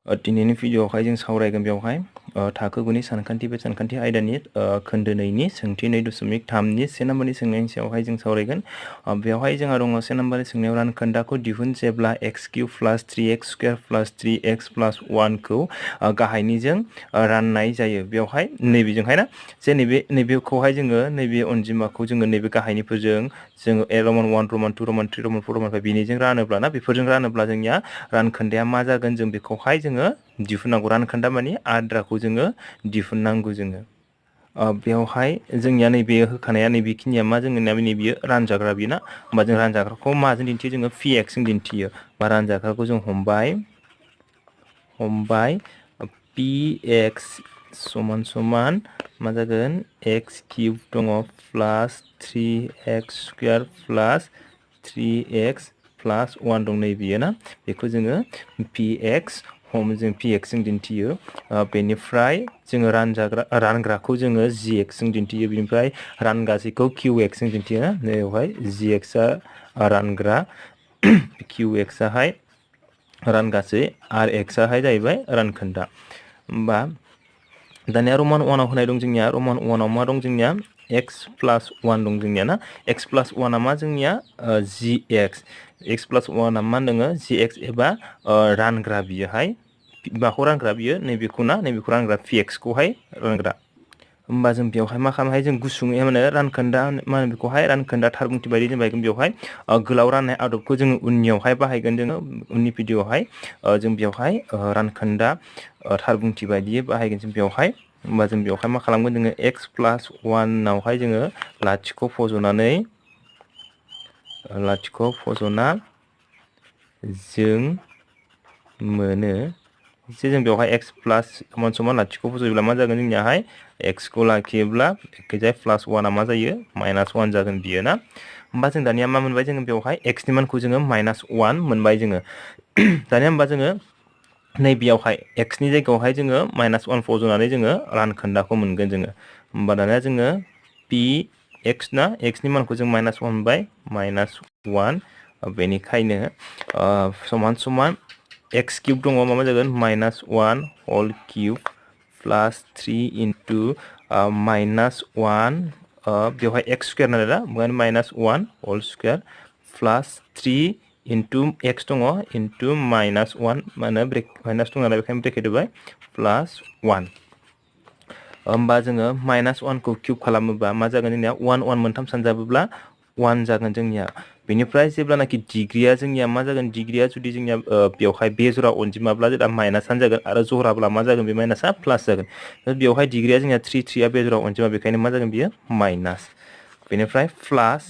दिनैनि भिडिअआवहाय जों सावरायगोन बेवहाय थाखो 9 नि सानखान्थि बे सानखान्थि आयदानि खोन्दो 2 नि सोंथि 2.3 नि 1 नम्बरनि सोंनायनि सायावहाय जों सावरायगोन। बेवहाय जोंहा दङ 1 नम्बरनि सोंनायाव रानखोन्दाखौ दिहुन जेब्ला x³ + 3x² + 3x + 1 खौ गाहायनिजों राननाय जायो। बेवहाय नैबेजोंहाय ना जे नैबेखौहाय जोङो नैबे अनजिमाखौ जोङो नैबे गाहायनिफोरजों जोङो रमान 1 रमान 2 रमान 3 रमान 4 रमान 5 बिनिजों रानोब्ला ना बेफोरजों रानोब्ला जोंनिया रानखोन्दाया मा जागोन जों बेखौहाय जोङो दिहुननांगौ। रानखोन्दा माने आद्राखौ जोङो दिहुननांगौ जोङो। बेवहाय जोंनिया नैबे होखानाया नैबेखिनिया मा जोङो नैबेयो रानजाग्रा बिना होमबा जों रानजाग्राखौ माजों दिन्थियो जोङो px जों दिन्थियो। बा रानजाग्राखौ जों हमबाय px = मा जागोन x³ दङ प्लास 3x² प्लास 3x प्लास 1 दं नैबेयो ना बेखौ जोङो px जों px जों दिन्थियो। बेनिफ्राय जोङो रानग्राखौ जोङो gx जों दिन्थियो। बेनिफ्राय रानगासेखौ qx जों दिन्थियो ना बेवहाय gx आ रानग्रा qx आहाय रानगासे आरो x आहाय जाहैबाय रानखोन्दा। होमबा दानिया रमान 1 आव होनाय दं जोंनिया रमान 1 आव मा दं जोंनिया x + 1 दं जोंनिया ना x + 1 आ मा जोंनिया gx x + 1 आ मा दङो gx एबा रानग्रा बियोहाय माखौ रानग्रा बियो नैबेखौ रानग्रा px खौहाय रानग्रा। होमबा जों बेवहाय मा खालामनो हायो जों गुसुङै माने रानखोन्दा मा होनो बेखौहाय रानखोन्दा थार बुंथि बायदि जों बाहायगोन बेवहाय गोलाव राननाय आदबखौ जोङो उननियावहाय बाहायगोन जोङो उननि भिडिअआवहाय जों बेवहाय रानखोन्दा थार बुंथि बायदियै बाहायगोन जों बेवहाय। होमबा जों बेवहाय मा खालामगोन जोङो x + 1 आवहाय जोङो लाथिख' फज'नानै जों मोनो जे जों बेवहाय x = लाथिख' फज'योब्ला मा जागोन जोंनियाहाय x खौ लाखियोब्ला बेखैजाय +1 आ मा जायो -1 जागोन बियो ना। होमबा जों दानिया मा मोनबाय जोङो बेवहाय x नि मानखौ जोङो -1 मोनबाय जोङो। दानिया होमबा जोङो नैबेयावहाय x नि जायगायावहाय जोङो -1 फज'नानै जोङो रानखोन्दाखौ मोनगोन जोङो। होमबा दानिया जोङो px ना x नि मानखौ जों -1 मोनबाय -1 बेनिखायनो x³ दङ मा जागोन -1³ प्लास 3 * -1 बेवहाय x² नालाय ना -1² प्लास 3 * x दङ -1 मा होनो माइनास दं नालाय बेखायनो ब्रेकेट होबाय प्लास 1। होमबा जोङो -1 खौ किउब खालामोबा मा जागोन जोंनिया 1 1 मोनथाम सानजाबोब्ला 1 जागोन जोंनिया। बेनिफ्राय जेब्लानाखि डिग्रिया जोंनिया मा जागोन डिग्रिया जुदि जोंनिया बेवहाय बे जरा अनजिमाब्ला जोंना माइनासानो जागोन आरो जराब्ला मा जागोन बे माइनासा प्लास जागोन। बेवहाय डिग्रिया जोंनिया 3 आ बे जरा अनजिमा बेखायनो मा जागोन बियो माइनास। बेनिफ्राय प्लास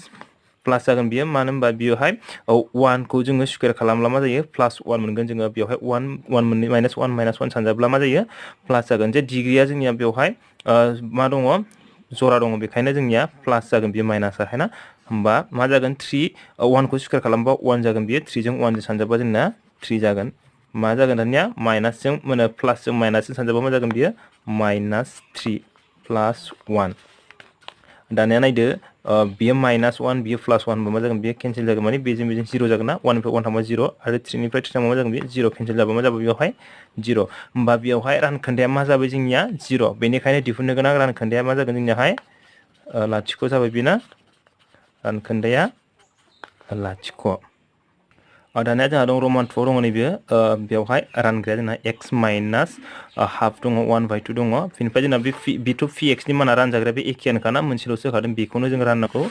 जागोन बियो मानो होनबा बियोहाय 1 खौ जोङो स्कुवेर खालामब्ला मा जायो +1 मोनगोन जोङो बेवहाय 1 मोननै -1 सानजाब्ला मा जायो प्लास जागोन। जे डिग्रिया जोंनिया बेवहाय मा दङ जरा दङ बेखायनो जोंनिया प्लास जागोन बेयो माइनासाहाय ना। होमबा मा जागोन 1 खौ स्कुवेर खालामबा 1 जागोन बियो 3 जों 1 जों सानजाबा जोंना 3 जागोन। मा जागोन दानिया माइनासजों प्लासजों माइनासजों सानजाबा मा जागोन बियो -3 प्लास 1। दानिया नायदो बियो -1 बियो +1 मा जागोन बियो केनसेल जागोन माने बेजों 0 जागोन ना 1 निफ्राय 1 थांबा 0 आरो 3 निफ्राय 3 थांबा मा जागोन बेयो 0 केनसेल जाबा मा जाबाय बेवहाय 0। होमबा बेवहाय रानखोन्दाया मा जाबाय जोंनिया 0 बेनिखायनो दिहुननो गोनां रानखोन्दाया मा जागोन जोंनियाहाय लाथिख' जाबाय बेना रानखोन्दाया लाथिख'। दानिया जोंहा दं रमान 2 दङ नैबे बेवहाय रानग्राया जोंना x -½ दङ 1/2 दङ। बेनिफ्राय जोंना बेथ' px नि माना रानजाग्राया बे एखेयानोखाना मोनसेल'सो होखादों बेखौनो जों राननांगौ।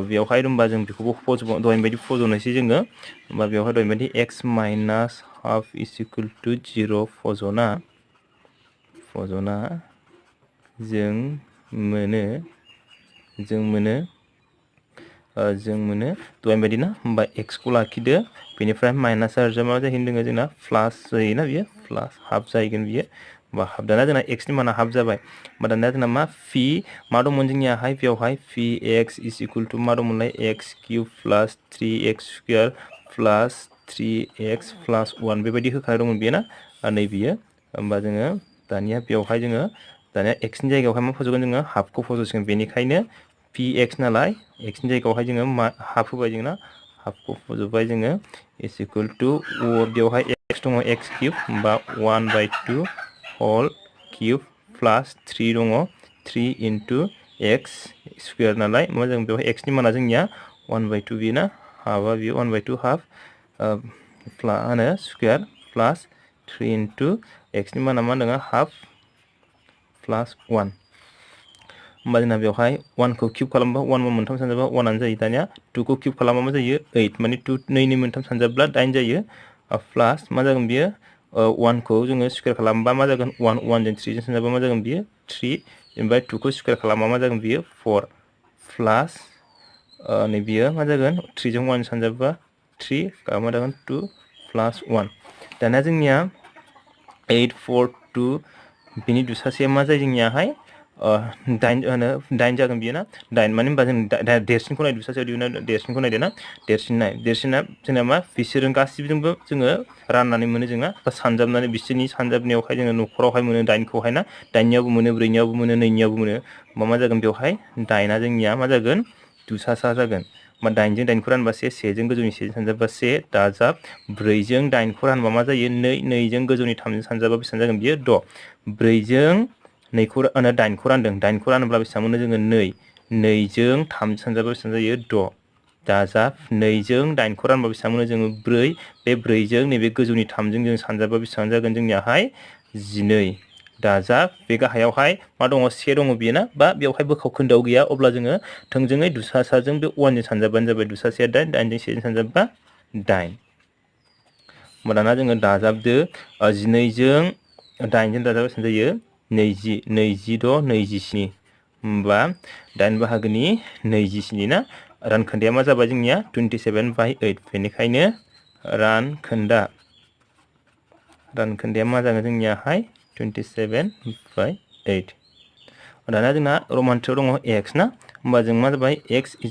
बेवहाय होमबा जों बेखौबो दहायनि बायदि फज'नोसै जोङो। होमबा बेवहाय दहायनि बायदि x -½ = 0 फज'ना जों मोनो दहायनि बायदि ना। होमबा x खौ लाखिदो बेनिफ्राय माइनास आरो मा जाहैदों जोंना प्लास जायोना बियो +½ जाहैगोन बियो। होमबा दानिया जोंना x नि माना ½ जाबाय। होमबा दानिया जोंना मा दंमोन जोंनियाहाय बेवहाय px = मा दंमोनलाय x³ + 3x² + 3x + 1 बेबायदि होखानाय दंमोन बेयो ना नैबेयो। होमबा जोङो दानिया बेवहाय जोङो दानिया x नि जायगायावहाय मा फज'गोन जोङो ½ खौ फज'सिगोन। बेनिखायनो px नालाय x नि जायगायावहाय जोङो ½ होबाय जोंना ½ खौ फज'बाय जोङो = बेवहाय x दङ x क्यूब होमबा 1/2 होल क्यूब प्लस 3 दङ 3 into x स्क्वायर नालाय मा जों बेवहाय x नि माना जोंनिया 1/2 बियो ना हाफा बियो 1/2 half square plus 3 into x नि माना मा दङ हाफ प्लस 1 होमबा जोंना बेवहाय 1 खौ क्यूब खालामबा 1 मोनथाम सानजाबा 1 आनो जायो दानिया 2 खौ क्यूब खालामबा मा जायो 8 माने 2 2 नि मोनथाम सानजाब्ला 8 जायो प्लस मा जागोन बियो 1 खौ जोङो स्क्वायर खालामबा मा जागोन 1 1 जों 3 जों सानजाबा मा जागोन बियो 3 ओमफ्राय 2 खौ स्क्वायर खालामबा मा जागोन बियो 4 प्लस नै बियो मा जागोन 3 जों 1 सानजाबा 3 मा जागोन 2 प्लस 1 दाना जोंनिया 8 4 2 बिनि दुसासेया मा जायो जोंनियाहाय 8 जागोन बियो ना 8 माने होनबा जों देरसिनखौ नायदो दुसासेयाव दिहुना देरसिनखौ नायदो ना देरसिना जोंना मा बिसोरो गासिबोजोंबो जोङो राननानै मोनो जोंना बा सानजाबनानै बिसोरनि सानजाबनायावहाय जोङो न'खरावहाय मोनो 8 खौहाय ना 8 नियावबो मोनो 4 नियावबो मोनो 2 नियावबो मोनो मा जागोन बेवहाय 8 आ जोंनिया मा जागोन दुसासा जागोन मा 8 जों 8 खौ रानबा 1 1 जों गोजौनि 1 जों सानजाबा 1 दाजाब 4 जों 8 खौ रानबा मा जायो 2 2 जों गोजौनि 3 जों सानजाबा बेसेबां जागोन बियो 6 4 जों 2 खौ 8 खौ रानदों 8 खौ रानोब्ला बेसेबां मोनो जोङो 2 2 जों 3 सानजाबा बेसेबां जायो 6 दाजाब 2 जों 8 खौ रानबा बेसेबां मोनो जोङो 4 बे 4 जों नैबे गोजौनि 3 जों जों सानजाबा बेसेबां जागोन जोंनियाहाय 12 दाजाब बे गाहायावहाय मा दङ 1 दङ बियो ना बा बेवहाय बोखाव खोन्दोआव गैया अब्ला जोङो थोंजोङै दुसासाजों बे 1 जों सानजाबानो जाबाय दुसासेया 8 8 जों 1 जों सानजाबा 8 होमबा दाना जोङो दाजाबदो 12 जों 8 जों दाजाबा बेसेबां जायो 20 26 27 होमबा 8 बाहागोनि 27 ना रानखोन्दाया मा जाबाय जोंनिया 27/8 बेनिखायनो रानखोन्दाया मा जागोन जोंनियाहाय 27/8 दाना जोंना रमान्टियाव दङ x ना होमबा जों मा जाबाय x =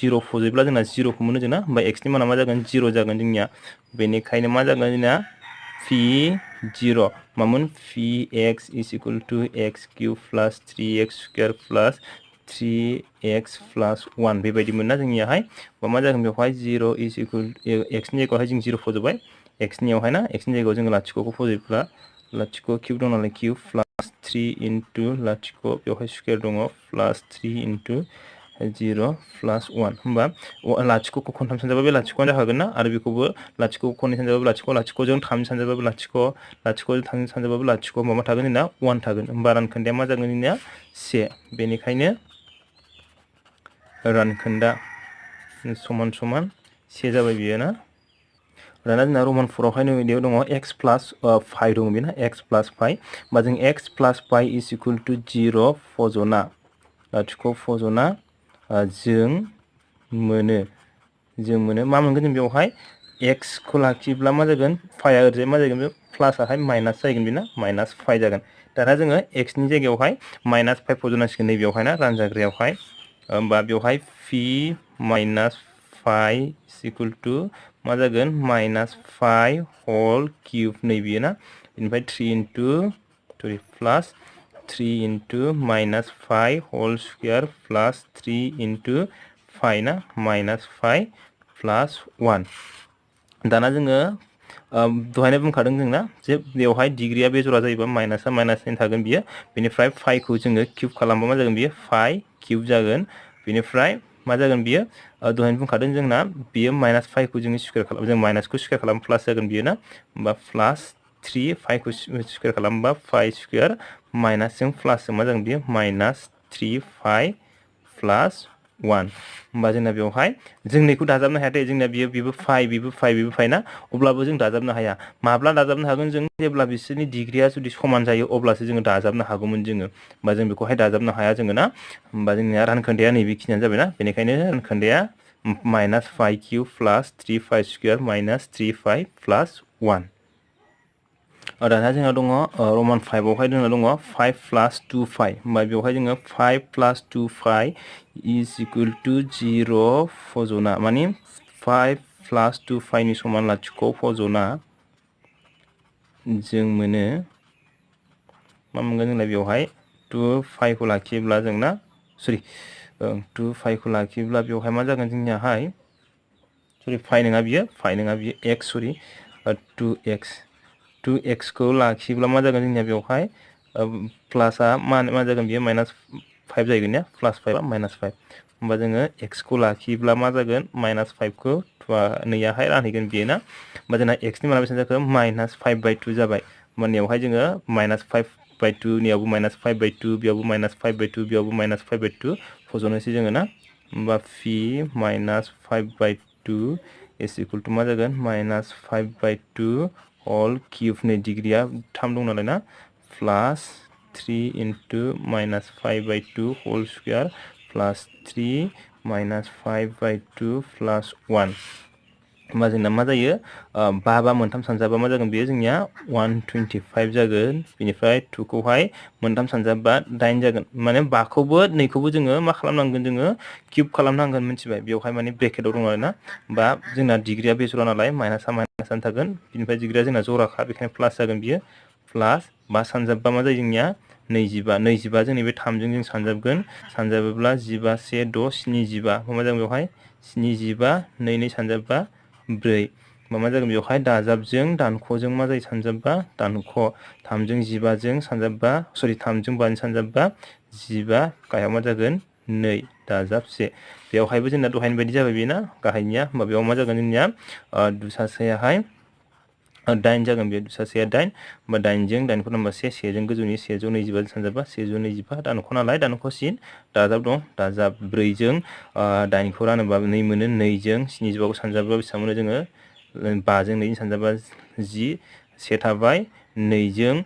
0 फजोब्ला जोंना 0 खौ मोनो जोंना होमबा x नि माना मा जागोन 0 जागोन जोंनिया बेनिखायनो मा जागोन जोंना p0 मामोन px = x³ + 3x² + 3x + 1 बेबायदि मोनना जोंनियाहाय मा जागोन बेवहाय 0 x नि जायगायावहाय जों 0 फजोबबाय x नियावहाय ना x नि जायगायाव जोङो लाथिख'खौ फजोबब्ला लाथिख' क्यूब दं नालाय क्यूब प्लस 3 into लाथिख' बेवहाय स्क्वायर दङ प्लस 3 into 0 प्लस 1 होमबा लाथिख'खौ खनथाम सानजाबा बे लाथिख'आनो जाखागोन ना आरो बेखौबो लाथिख'खौ खननै सानजाबाबो लाथिख' लाथिख'जों 3 सानजाबाबो लाथिख' लाथिख'जों 3 सानजाबाबो लाथिख' मा थागोन जोंना 1 थागोन होमबा रानखोन्दाया मा जागोन जोंनिया 1 बेनिखायनो रानखोन्दा समान 1 जाबाय बियो ना दाना जोंना रमान 4आवहाय बेयाव दङ x + 5 दङ बेना x + 5 होमबा जों x + 5 = 0 फजना लाथिख' फजना जों मोनो मा मोनगोन जों बेवहाय x खौ लाखियोब्ला मा जागोन 5 आ ओरैजाय मा जागोन बे प्लासआहाय माइनास जागोन बेना -5 जागोन दाना जोङो x नि जायगायावहाय -5 फजनांसिगोन नैबेयावहाय ना रानजाग्रायावहाय होमबा बेवहाय p - 5 = मा जागोन -5 होल क्यूब नै बियो ना बेनिफ्राय 3 plus 3 into -5 whole square plus 3 into 5 ना -5 प्लस 1 दाना जोङो दहायनो बुंखादों जोंना जे बेवहाय डिग्रीया बे जरा जायोबा माइनासआ -9 थागोन बियो बेनिफ्राय 5 खौ जोङो क्यूब खालामबा मा जागोन बियो 5 क्यूब जागोन बेनिफ्राय मा जागोन बियो दहायनो बुंखादों जोंना बियो -5 खौ जोङो स्क्वायर खालाम जों माइनासखौ स्क्वायर खालाम प्लास जागोन बियो ना होमबा प्लस 3 5 खौ स्क्वायर खालामबा 5 स्क्वायर माइनासजों प्लासजों मा जागोन बियो -3 5 प्लस 1 होमबा जोंना बेवहाय जों नैखौ दाजाबनो हाया दे जोंना बेबो 5 बेबो 5 ना अब्लाबो जों दाजाबनो हाया माब्ला दाजाबनो हागोन जों जेब्ला बिसोरनि डिग्रीया जुदि समान जायो अब्लासो जोङो दाजाबनो हागौमोन जोङो होमबा जों बेखौहाय दाजाबनो हाया जोङो ना होमबा जोंनिया रानखोन्दाया नैबेखिनियानो जाबायना बेनिखायनो रानखोन्दाया -5³ + 3 5 स्क्वायर -3 5 प्लस 1 दाना जोंहा दङ रमान 5 आवहाय जोंहा दङ 5 + 2 5 होमबा बेवहाय जोङो 5 + 2 5 = 0 फजना माने 5 + 2 5 नि समान लाथिख' फजना जों मोनो मा मोनगोन जोंना बेवहाय 2 5 खौ लाखियोब्ला जोंना 2 5 खौ लाखियोब्ला बेवहाय मा जागोन जोंनियाहाय 5 नङा बियो x 2x खौ लाखिब्ला मा जागोन जोंनिया बेवहाय प्लासआ मा जागोन बियो -5 जाहैगोन या +5 -5 होमबा जोङो x खौ लाखिब्ला मा जागोन -5 खौ नैयाहाय रानहैगोन बियो ना होमबा जोंना x नि माना बेसेबां जाखो -5/2 जाबाय होमबानियावहाय जोङो -5/2 नियावबो -5/2 बेयावबो -5/2 बेयावबो -5/2 फज'नोसै जोङो ना होमबा p -5/2 is equal to मा जागोन -5/2 होल क्यूब नै डिग्रीया 3 दं नालाय ना plus 3 into -5/2 whole square plus 3 -5/2 plus 1 होमबा जोंना मा जायो 5 बा मोनथाम सानजाबा मा जागोन बेयो जोंनिया 125 जागोन बेनिफ्राय 2 खौहाय मोनथाम सानजाबा 8 जागोन माने 5 खौबो 2 खौबो जोङो मा खालामनांगोन जोङो क्यूब खालामनांगोन मिथिबाय बेवहाय माने ब्रेकेटआव दं आरोना बा जोंना डिग्रीया बे जरा नालाय माइनासआ माइनासआनो थागोन बिनिफ्राय डिग्रीया जोंना जराखा बेखायनो प्लास जागोन बियो प्लास 5 सानजाबबा मा जायो जोंनिया 25 जोंनि बे 3 जों जों सानजाबोब्ला 15 1 6 75 मा जागोन बेवहाय 75 2 सानजाबबा 4 मा जागोन बेवहाय दाजाबजों दानख'जों मा जायो सानजाबबा दानख' 3 जों 15 जों सानजाबबा सरि 3 जों 5 सानजाबबा 15 गाहायाव मा जागोन 2 दाजाब 1 बेवहायबो जोंना दहायनि बायदि जाबाय बेना गाहायनिया होमबा बेयाव मा जागोन जोंनिया दुसासेयाहाय 8 जागोन बे दुसासेया 8 होमबा 8 जों 8 खौ नाम्बा 1 जों गोजौनि 125 सानजाबा 125 दानख' नालाय दानख'सिन दाजाब दं दाजाब 4 जों 8 खौ रानोबा 2 मोनो 2 जों 75 खौ सानजाबा बेसेबां मोनो जोङो 5 जों 2 सानजाबा 10 1 थाबाय 2 जों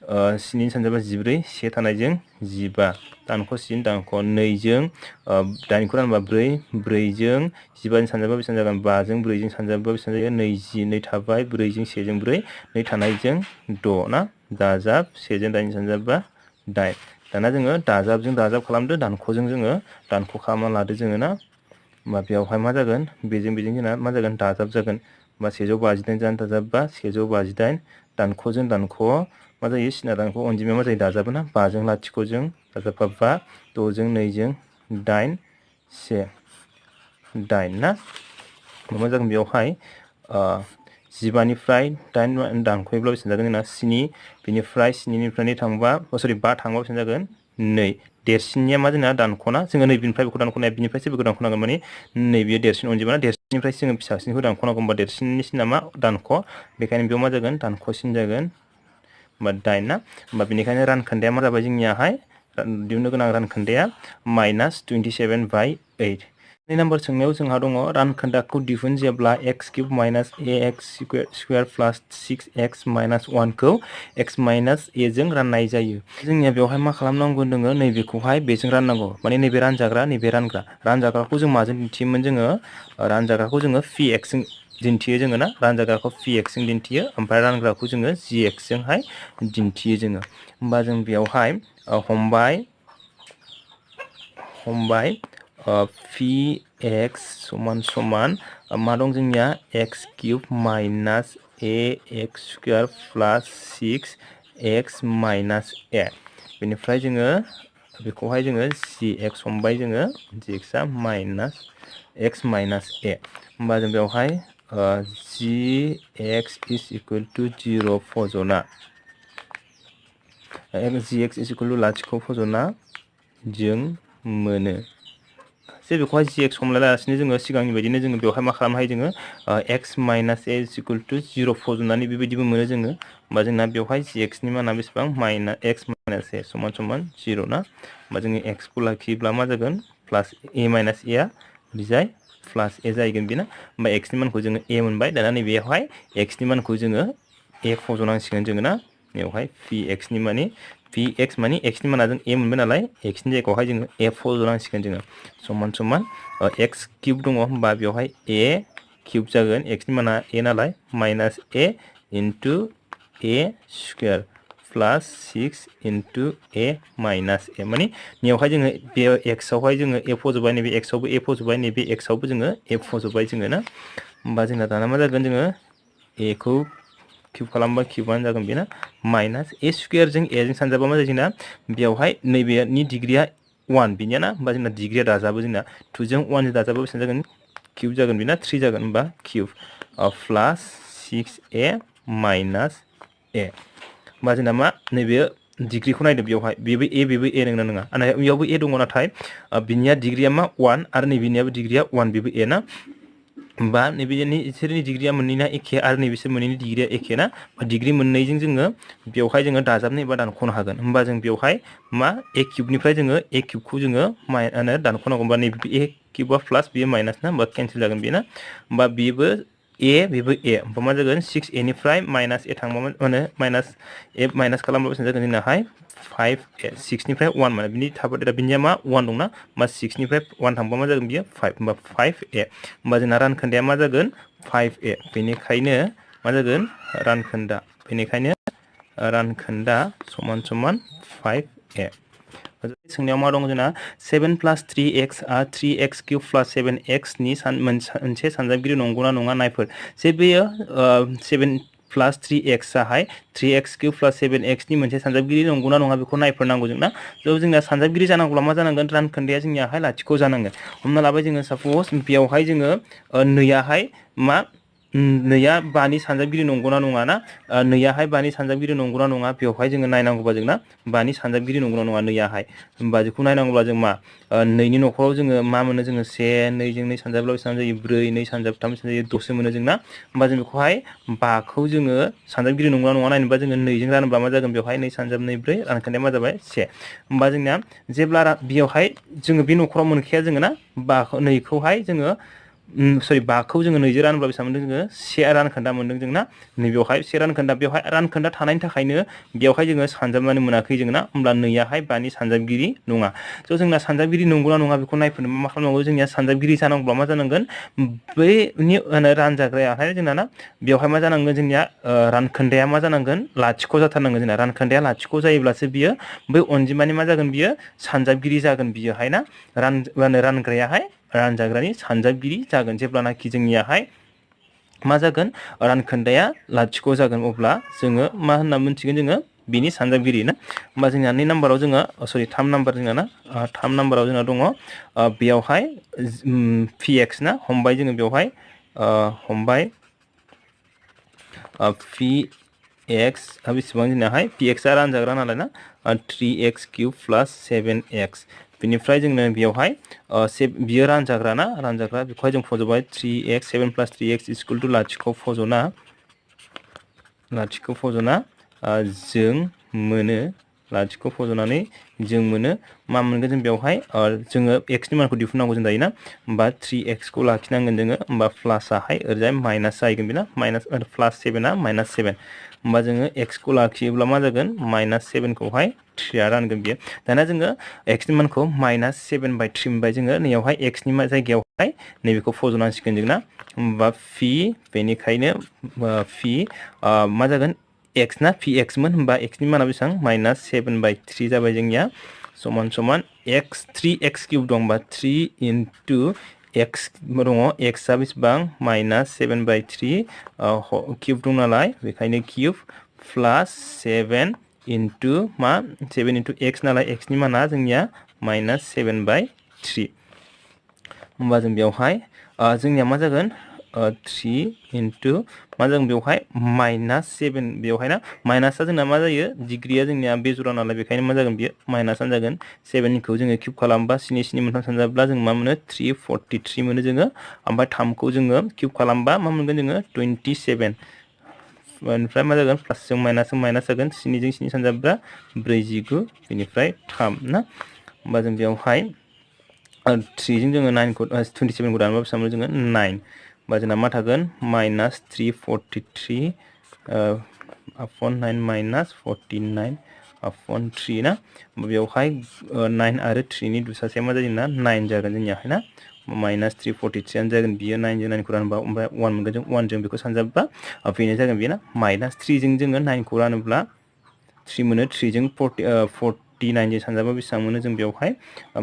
7 सानजाबा 14 1 थानायजों 15 दानख'सिन दानख' 2 जों 8 खौ रानोबा 4 4 जों 15 सानजाबा बेसेबां जागोन 5 जों 4 जों सानजाबा बेसेबां जायो 22 थाबाय 4 जों 1 जों 4 2 थानायजों 6 ना दाजाब 1 जों 8 सानजाबा 8 दाना जोङो दाजाबजों दाजाब खालामदो दानख'जों जोङो दानख' खालामना लादो जोङो ना होमबा बेवहाय मा जागोन बेजों जोंना मा जागोन दाजाब जागोन होमबा 158 जानो दाजाबबा 158 दानख'जों दानख' मा जायो सिना दानख' अनजिमाया मा जायो दाजाबो ना 5 जों लाथिख'जों दाजाबबा 5 6 जों 2 जों 8 8 ना मा जागोन बेवहाय 15 निफ्राय 8 दानख'योब्ला बेसेबां जागोन जोंना 7 बेनिफ्राय 7 निफ्राय थांबा सरि 5 थांबा बेसेबां जागोन 2 देरसिननिया मा जोंना दानख'ना जोङो नैबेनिफ्राय बेखौ दानख'नाया बिनिफ्रायसो बेखौ दानख'नांगोन माने नैबे देरसिन अनजिमा देरसिननिफ्राय जोङो फिसासिनखौ दानख'नांगौ होमबा देरसिननि सिना मा दानख' बेखायनो बेयाव मा जागोन दानख'सिन जागोन होमबा 8 ना होमबा बेनिखायनो रानखोन्दाया मा जाबाय जोंनियाहाय दिहुननो गोनां रानखोन्दाया -27/8 नै नाम्बार सोंनायाव जोंहा दङ रानखोन्दाखौ दिहुन जेब्ला x³ - ax square plus 6x - 1 खौ x - a जों राननाय जायो जोंनिया बेवहाय मा खालामनांगौ दोङो नैबेखौहाय बेजों राननांगौ माने नैबे रानजाग्रा नैबे रानग्रा रानजाग्राखौ जों माजों दिन्थियोमोन जोङो रानजाग्राखौ जोङो px जों दिन्थियो जोङो ना रानजाग्राखौ px जों दिन्थियो ओमफ्राय रानग्राखौ जोङो gx जोंहाय दिन्थियो जोङो होमबा जों बेवहाय हमबाय px समान मा दं जोंनिया x³ - ax square plus 6x - a बेनिफ्राय जोङो बेखौहाय जोङो gx हमबाय जोङो gxआ -x - a होमबा जों बेवहाय gx is equal to 0 फजना gx is equal to लाथिख' फजना जों मोनो जे बेखौहाय gx हमला लागासिनो जोङो सिगांनि बायदिनो जोङो बेवहाय मा खालामनो हायो जोङो x - a is equal to 0 फजनानै बेबायदिबो मोनो जोङो होमबा जोंना बेवहाय gx नि माना बेसेबां x - a समान 0 ना होमबा जोङो x खौ लाखियोब्ला मा जागोन प्लास a - a बिजाय प्लास a जाहैगोन बेना होमबा x नि मानखौ जोङो a मोनबाय दाना नैबेयावहाय x नि मानखौ जोङो a फजनांसिगोन जोङो ना बेवहाय px नि माने px माने x नि माना जों a मोनबाय नालाय x नि जायगायावहाय जोङो a फजनांसिगोन जोङो समान x³ दङ होमबा बेवहाय a³ जागोन x नि माना a नालाय minus a into a square plus 6 into a minus a माने नियावहाय जोङो बे x आवहाय जोङो a फजोबबाय नैबे x आवबो a फजोबबाय नैबे x आवबो जोङो a फजोबबाय जोङो ना होमबा जोंना दाना मा जागोन जोङो a खौ क्यूब खालामबा क्यूबानो जागोन बेना माइनास a स्क्वायर जों a जों सानजाबा मा जायो जोंना बेवहाय नैबेनि डिग्रीया 1 बिनिया ना होमबा जोंना डिग्रीया दाजाबो जोंना 2 जों 1 जों दाजाबा बेसेबां जागोन क्यूब जागोन बेना 3 जागोन होमबा cube plus 6a minus a होमबा जोंना मा नैबे डिग्रीखौ नायदो बेयावहाय बेबो a नंगौना नङा आरो बेयावबो a दङ नाथाय बिनिया डिग्रीया मा 1 आरो नैबेनियाबो डिग्रीया 1 बेबो a ना होमबा नैबेनि इसोरनि डिग्रीया मोननैना एखे आरो नैबेसोर मोननैनि डिग्रीया एखे ना डिग्री मोननैजों जोङो बेवहाय जोङो दाजाबनो एबा दानख'नो हागोन होमबा जों बेवहाय मा a क्यूबनिफ्राय जोङो a क्यूबखौ जोङो माने दानख'नांगौ होमबा नैबे a क्यूबा प्लास बेयो माइनास ना होमबा केन्सेल जागोन बेना होमबा बेबो a बेबो a होमबा मा जागोन 6a निफ्राय माइनास a थांबा माने माइनास a माइनास खालामबा बेसेबां जागोन जोंनाहाय 5a 6 निफ्राय 1 माने बिनि थाबा बिनिया मा 1 दंना मा 6 निफ्राय 1 थांबा मा जागोन बियो 5 होमबा 5a होमबा जोंना रानखोन्दाया मा जागोन 5a बेनिखायनो मा जागोन रानखोन्दा बेनिखायनो रानखोन्दा समान समान 5a सोंनायाव मा दं जोंना 7 plus 3x आ 3x cube plus 7x नि मोनसे सानजाबगिरि नंगौना नङा नायफोर जे बेयो 7 plus 3x आहाय 3x cube plus 7x नि मोनसे सानजाबगिरि नंगौना नङा बेखौ नायफोरनांगौ जोंना जोंना सानजाबगिरि जानांगौब्ला मा जानांगोन रानखोन्दाया जोंनियाहाय लाथिख' जानांगोन हमना लाबाय जोङो साप'ज बेयावहाय जोङो नैयाहाय मा नैया 5 नि सानजाबगिरि नंगौना नङा ना नैयाहाय 5 नि सानजाबगिरि नंगौना नङा बेवहाय जोङो नायनांगौबा जोंना 5 नि सानजाबगिरि नंगौना नङा नैयाहाय होमबा बेखौ नायनांगौब्ला जों मा 2नि न'खराव जोङो मा मोनो जोङो 1 2 जों 2 सानजाबब्ला बेसेबां जायो 4 2 सानजाब 3 बेसेबां जायो 6 मोनो जोंना होमबा जों बेखौहाय 5खौ जोङो सानजाबगिरि नंगौना नङा नायनोबा जोङो 2 जों रानोब्ला मा जागोन बेवहाय 2 सानजाब 2 4 रानखोन्दाया मा जाबाय 1 होमबा जोंना जेब्ला बेयावहाय जोङो बे न'खराव मोनखाया जोङो ना 2खौहाय जोङो सरि 5खौ जोङो 2 जों रानोब्ला बेसेबां मोनदों जोङो 1 रानखोन्दा मोनदों जोंना नैबेवहाय 1 रानखोन्दा बेवहाय रानखोन्दा थानायनि थाखायनो बेवहाय जोङो सानजाबनानै मोनाखै जोङो ना होमब्ला नैयाहाय 5 नि सानजाबगिरि नङा स' जोंना सानजाबगिरि नंगौना नङा बेखौ नायफिनो मा खालामनांगौ जोंनिया सानजाबगिरि जानांगौब्ला मा जानांगोन बैनि रानजाग्रायाहाय जोंना ना बेवहाय मा जानांगोन जोंनिया रानखोन्दाया मा जानांगोन लाथिख' जाथारनांगोन जोंना रानखोन्दाया लाथिख' जायोब्लासो बियो बै अनजिमानि मा जागोन बियो सानजाबगिरि जागोन बियोहाय ना रानग्रायाहाय रानजाग्रानि सानजाबगिरि जागोन जेब्लानाखि जोंनियाहाय मा जागोन रानखोन्दाया लाथिख' जागोन अब्ला जोङो मा होनना मोनथिगोन जोङो बिनि सानजाबगिरि ना होमबा जोंना 2 नाम्बाराव जोङो सरि 3 नाम्बार जोंना ना 3 नाम्बाराव जोंना दङ बेयावहाय px ना हमबाय जोङो बेवहाय हमबाय px बेसेबां जोंनाहाय px आ रानजाग्रा नालाय ना 3x क्यूब प्लस 7x बेनिफ्राय जोंनो बेयावहाय बियो रानजाग्रा ना रानजाग्रा बेखौहाय जों फज'बाय 3x 7 plus 3x equal two लाथिख' फज'ना जों मोनो लाथिख' फज'नानै जों मोनो मा मोनगोन जों बेवहाय जोङो x नि मानखौ दिहुननांगौ जों दायोना होमबा 3x खौ लाखिनांगोन जोङो होमबा प्लासआहाय ओरैजाय माइनास जाहैगोन बेना माइनास प्लास 7 आ माइनास 7 होमबा जोङो x खौ लाखियोब्ला मा जागोन माइनास 7 खौहाय 3 आ रानगोन बियो दाना जोङो x नि मानखौ माइनास 7/3 मोनबाय जोङो नैयावहाय x नि जायगायावहाय नैबेखौ फज'नांसिगोन जोंना होमबा बेनिखायनो मा जागोन x ना px मोन होमबा x नि माना बेसेबां माइनास 7/3 जाबाय जोंनिया समान समान x 3x क्यूब दं बा 3 into x दङ x आ बेसेबां माइनास 7/3 क्यूब दं नालाय बेखायनो क्यूब प्लास 7 into मा 7 into x नालाय x नि माना जोंनिया माइनास 7/3 होमबा जों बेवहाय जोंनिया मा जागोन 3 into मा जागोन बेवहाय माइनास 7 बेवहाय ना माइनासआ जोंना मा जायो डिग्रीया जोंनिया बेजरा नालाय बेखायनो मा जागोन बियो माइनासआनो जागोन 7 खौ जोङो क्यूब खालामबा 7 7 मोनथाम सानजाब्ला जों मा मोनो 343 मोनो जोङो ओमफ्राय 3 खौ जोङो क्यूब खालामबा मा मोनगोन जोङो 27 बेनिफ्राय मा जागोन प्लासजों माइनास जागोन 7 जों 7 सानजाब्ला 49 बेनिफ्राय 3 ना होमबा जों बेवहाय 3 जों जोङो 9 खौ 27 खौ दानबा बेसेबां मोनो जोङो 9 होमबा जोंना मा थागोन माइनास 343 upon 9 माइनास 49 upon 3 ना बेवहाय 9 आरो 3 नि दुसासेया मा जायो ना 9 जागोन जोंनियाहाय ना माइनास 343 आनो जागोन बियो 9 जों 9 खौ रानबा ओमफ्राय 1 मोनगोन जों 1 जों बेखौ सानजाबबा बेनो जागोन बेयो ना माइनास 3 जों जोङो 9 खौ रानोब्ला 3 मोनो 3 जों 49 जों सानजाबा बेसेबां मोनो जों बेवहाय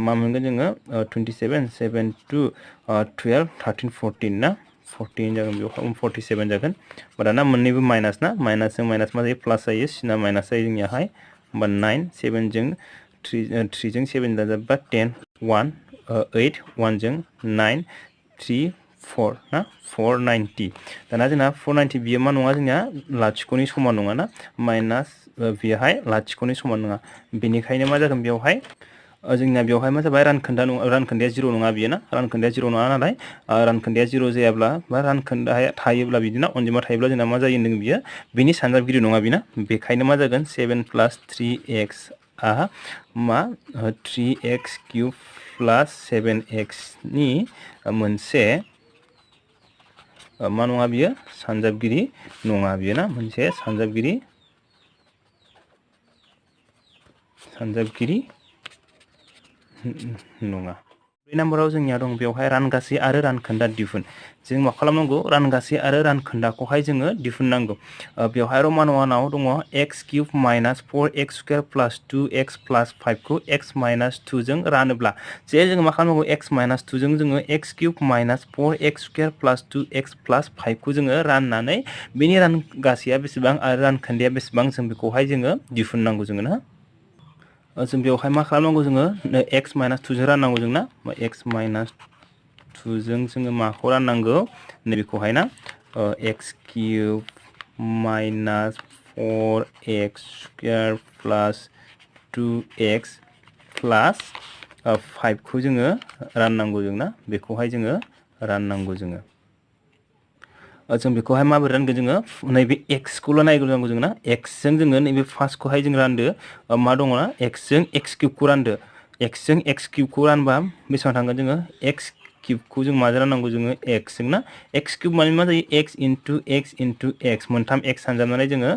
मा मोनगोन जोङो 27 7 2 12 13 14 ना 14 जागोन बेवहाय 47 जागोन दाना मोननैबो माइनास ना माइनासजों माइनास मा जायो प्लास जायो सिना माइनास जायो जोंनियाहाय होमबा 9 7 जों 3 जों 7 दाजाबबा 10 1 8 1 जों 9 3 4 ना 490 दाना जोंना 490 बियो मा नङा जोंना लाथिख'नि समान नङा ना माइनास बेहाय लाथिख'नि समान नङा बेनिखायनो मा जागोन बेवहाय जोंना बेवहाय मा जाबाय रानखोन्दाया 0 नङा बियो ना रानखोन्दाया 0 नङा नालाय रानखोन्दाया 0 जायाब्ला बा रानखोन्दाया थायोब्ला बिदिनो अनजिमा थायोब्ला जोंना मा जायो होनदों बियो बिनि सानजाबगिरि नङा बिना बेखायनो मा जागोन 7 + 3x आ मा 3x क्यूब + 7x नि मोनसे मा नङा बियो सानजाबगिरि नङा बियो ना मोनसे सानजाबगिरि नङा बे नाम्बाराव जोंनिया दं बेवहाय रानगासे आरो रानखोन्दा दिहुन जों मा खालामनांगौ रानगासे आरो रानखोन्दाखौहाय जोङो दिहुननांगौ बेवहाय रमान 1 आव दङ x³ - 4x² + 2x + 5 खौ x - 2 जों रानोब्ला जे जोङो मा खालामनांगौ x - 2 जों जोङो x³ - 4x² + 2x + 5 खौ जोङो राननानै बेनि रानगासेया बेसेबां आरो रानखोन्दाया बेसेबां जों बेखौहाय जोङो दिहुननांगौ जोङो ना जों बेवहाय मा खालामनांगौ जोङो x - 2 जों राननांगौ जोंना x - 2 जों जोङो माखौ राननांगौ नैबेखौहाय ना x³ - 4x² + 2x + 5 खौ जोङो राननांगौ जोंना बेखौहाय जोङो राननांगौ जों बेखौहाय माबोरै रानगोन जोङो नैबे x खौल' नायग्रोनांगौ जों ना x जों जोङो नैबे फार्स्टखौहाय जों रानदो मा दङ ना x जों x³ खौ रानदो x जों x³ खौ रानबा बेसेबां थांगोन जोङो x³ खौ जों माजों राननांगौ जोङो x जों ना x³ माने मा जायो x * x * x मोनथाम x सानजाबनानै जोङो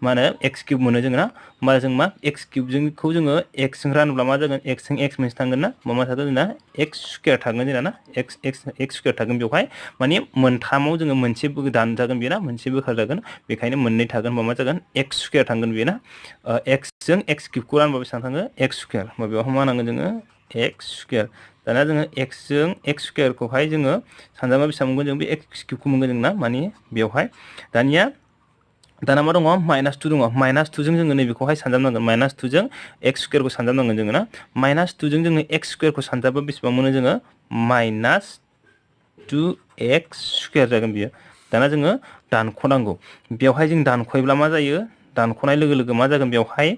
मा होनो x³ मोनो जोङो ना होमबा जों मा x³ खौ जोङो x जों रानोब्ला मा जागोन x जों x मोनसे थांगोन ना मा थागोन जोंना x² थागोन जोंना ना x² थागोन बेवहाय माने मोनथामाव जोङो मोनसे दानजागोन बेयो ना मोनसे बोखारजागोन बेखायनो मोननै थागोन मा जागोन x² थांगोन बेयो ना x जों x³ खौ रानबा बेसेबां थाङो x²। बेवहाय मा होनांगोन जोङो x²। दाना जोङो x जों x² खौहाय जोङो सानजाबा बेसेबां मोनगोन जों बे x³ खौ मोनगोन जों ना माने बेवहाय दाना मा दङ -2 दङ -2 जों जोङो नैबेखौहाय सानजाबनांगोन -2 जों x² खौ सानजाबनांगोन जोङो ना -2 जों जोङो x² खौ सानजाबा बेसेबां मोनो जोङो -2x² जागोन बियो दाना जोङो दानख'नांगौ बेवहाय जों दानख'योब्ला मा जायो दानख'नाय लोगो लोगो मा जागोन बेवहाय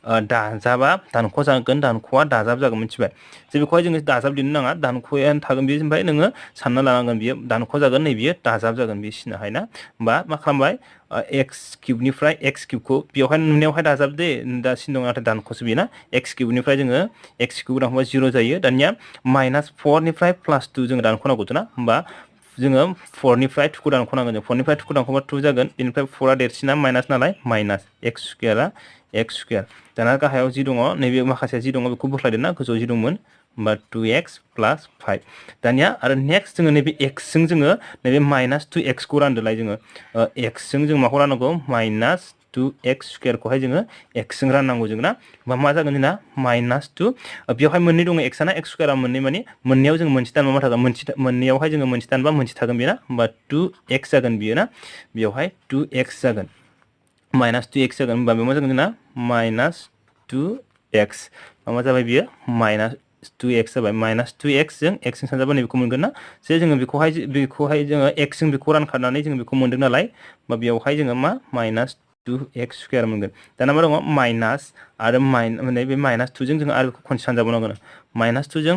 दाजाबा दानख' जागोन दानख'आ दाजाब जागोन मिथिबाय जे बेखौहाय जोङो दाजाब लिरनो नाङा दानख'आनो थागोन बेयो ओमफ्राय नोङो सानना लानांगोन बियो दानख' जागोन नै बियो दाजाब जागोन बे सिनाहाय ना होमबा मा खालामबाय x³ निफ्राय x³ खौ बेवहाय नुनायावहाय दाजाब दे दा सिन दं नाथाय दानख'सो बेयो ना x³ निफ्राय जोङो x³ खौ दानख'बा 0 जायो दानिया -4 निफ्राय +2 जोङो दानख'नांगौ ना होमबा जोङो 4 निफ्राय 2 खौ दानख'नांगोन जों 4 निफ्राय 2 खौ दानख'बा 2 जागोन बेनिफ्राय 4 आ देरसिना माइनास नालाय माइनास x² दाना गाहायाव जि दङ नैबे माखासे जि दङ बेखौ बोख्लायदो ना गोजौआव जि दंमोन होमबा 2x + 5 दानिया आरो नेक्स्ट जोङो नैबे x जों जोङो नैबे -2x खौ रानदोलाय जोङो x जों जों माखौ राननांगौ -2x² खौहाय जोङो x जों राननांगौ जों ना होमबा मा जागोन जोंना -2 बेवहाय मोननै दङ x ना x² आ मोननै माने मोननैयाव जोङो मोनसे दानबा मा थागोन मोननैयावहाय जोङो मोनसे दानबा मोनसे थागोन बेना होमबा 2x जागोन बियो ना बेवहाय 2x जागोन -2x जागोन होमबा बे मा जागोन जोंना -2x मा जाबाय बियो -2x जाबाय -2x जों x जों सानजाबा नैबेखौ मोनगोन ना जे जोङो बेखौहाय जोङो x जों बेखौ रानखानानै जोङो बेखौ मोनदों नालाय होमबा बेवहाय जोङो मा -2x² मोनगोन दाना मा दङ माइनास आरो नैबे -2 जों जोङो आरो खनसे सानजाबावनांगोन -2 जों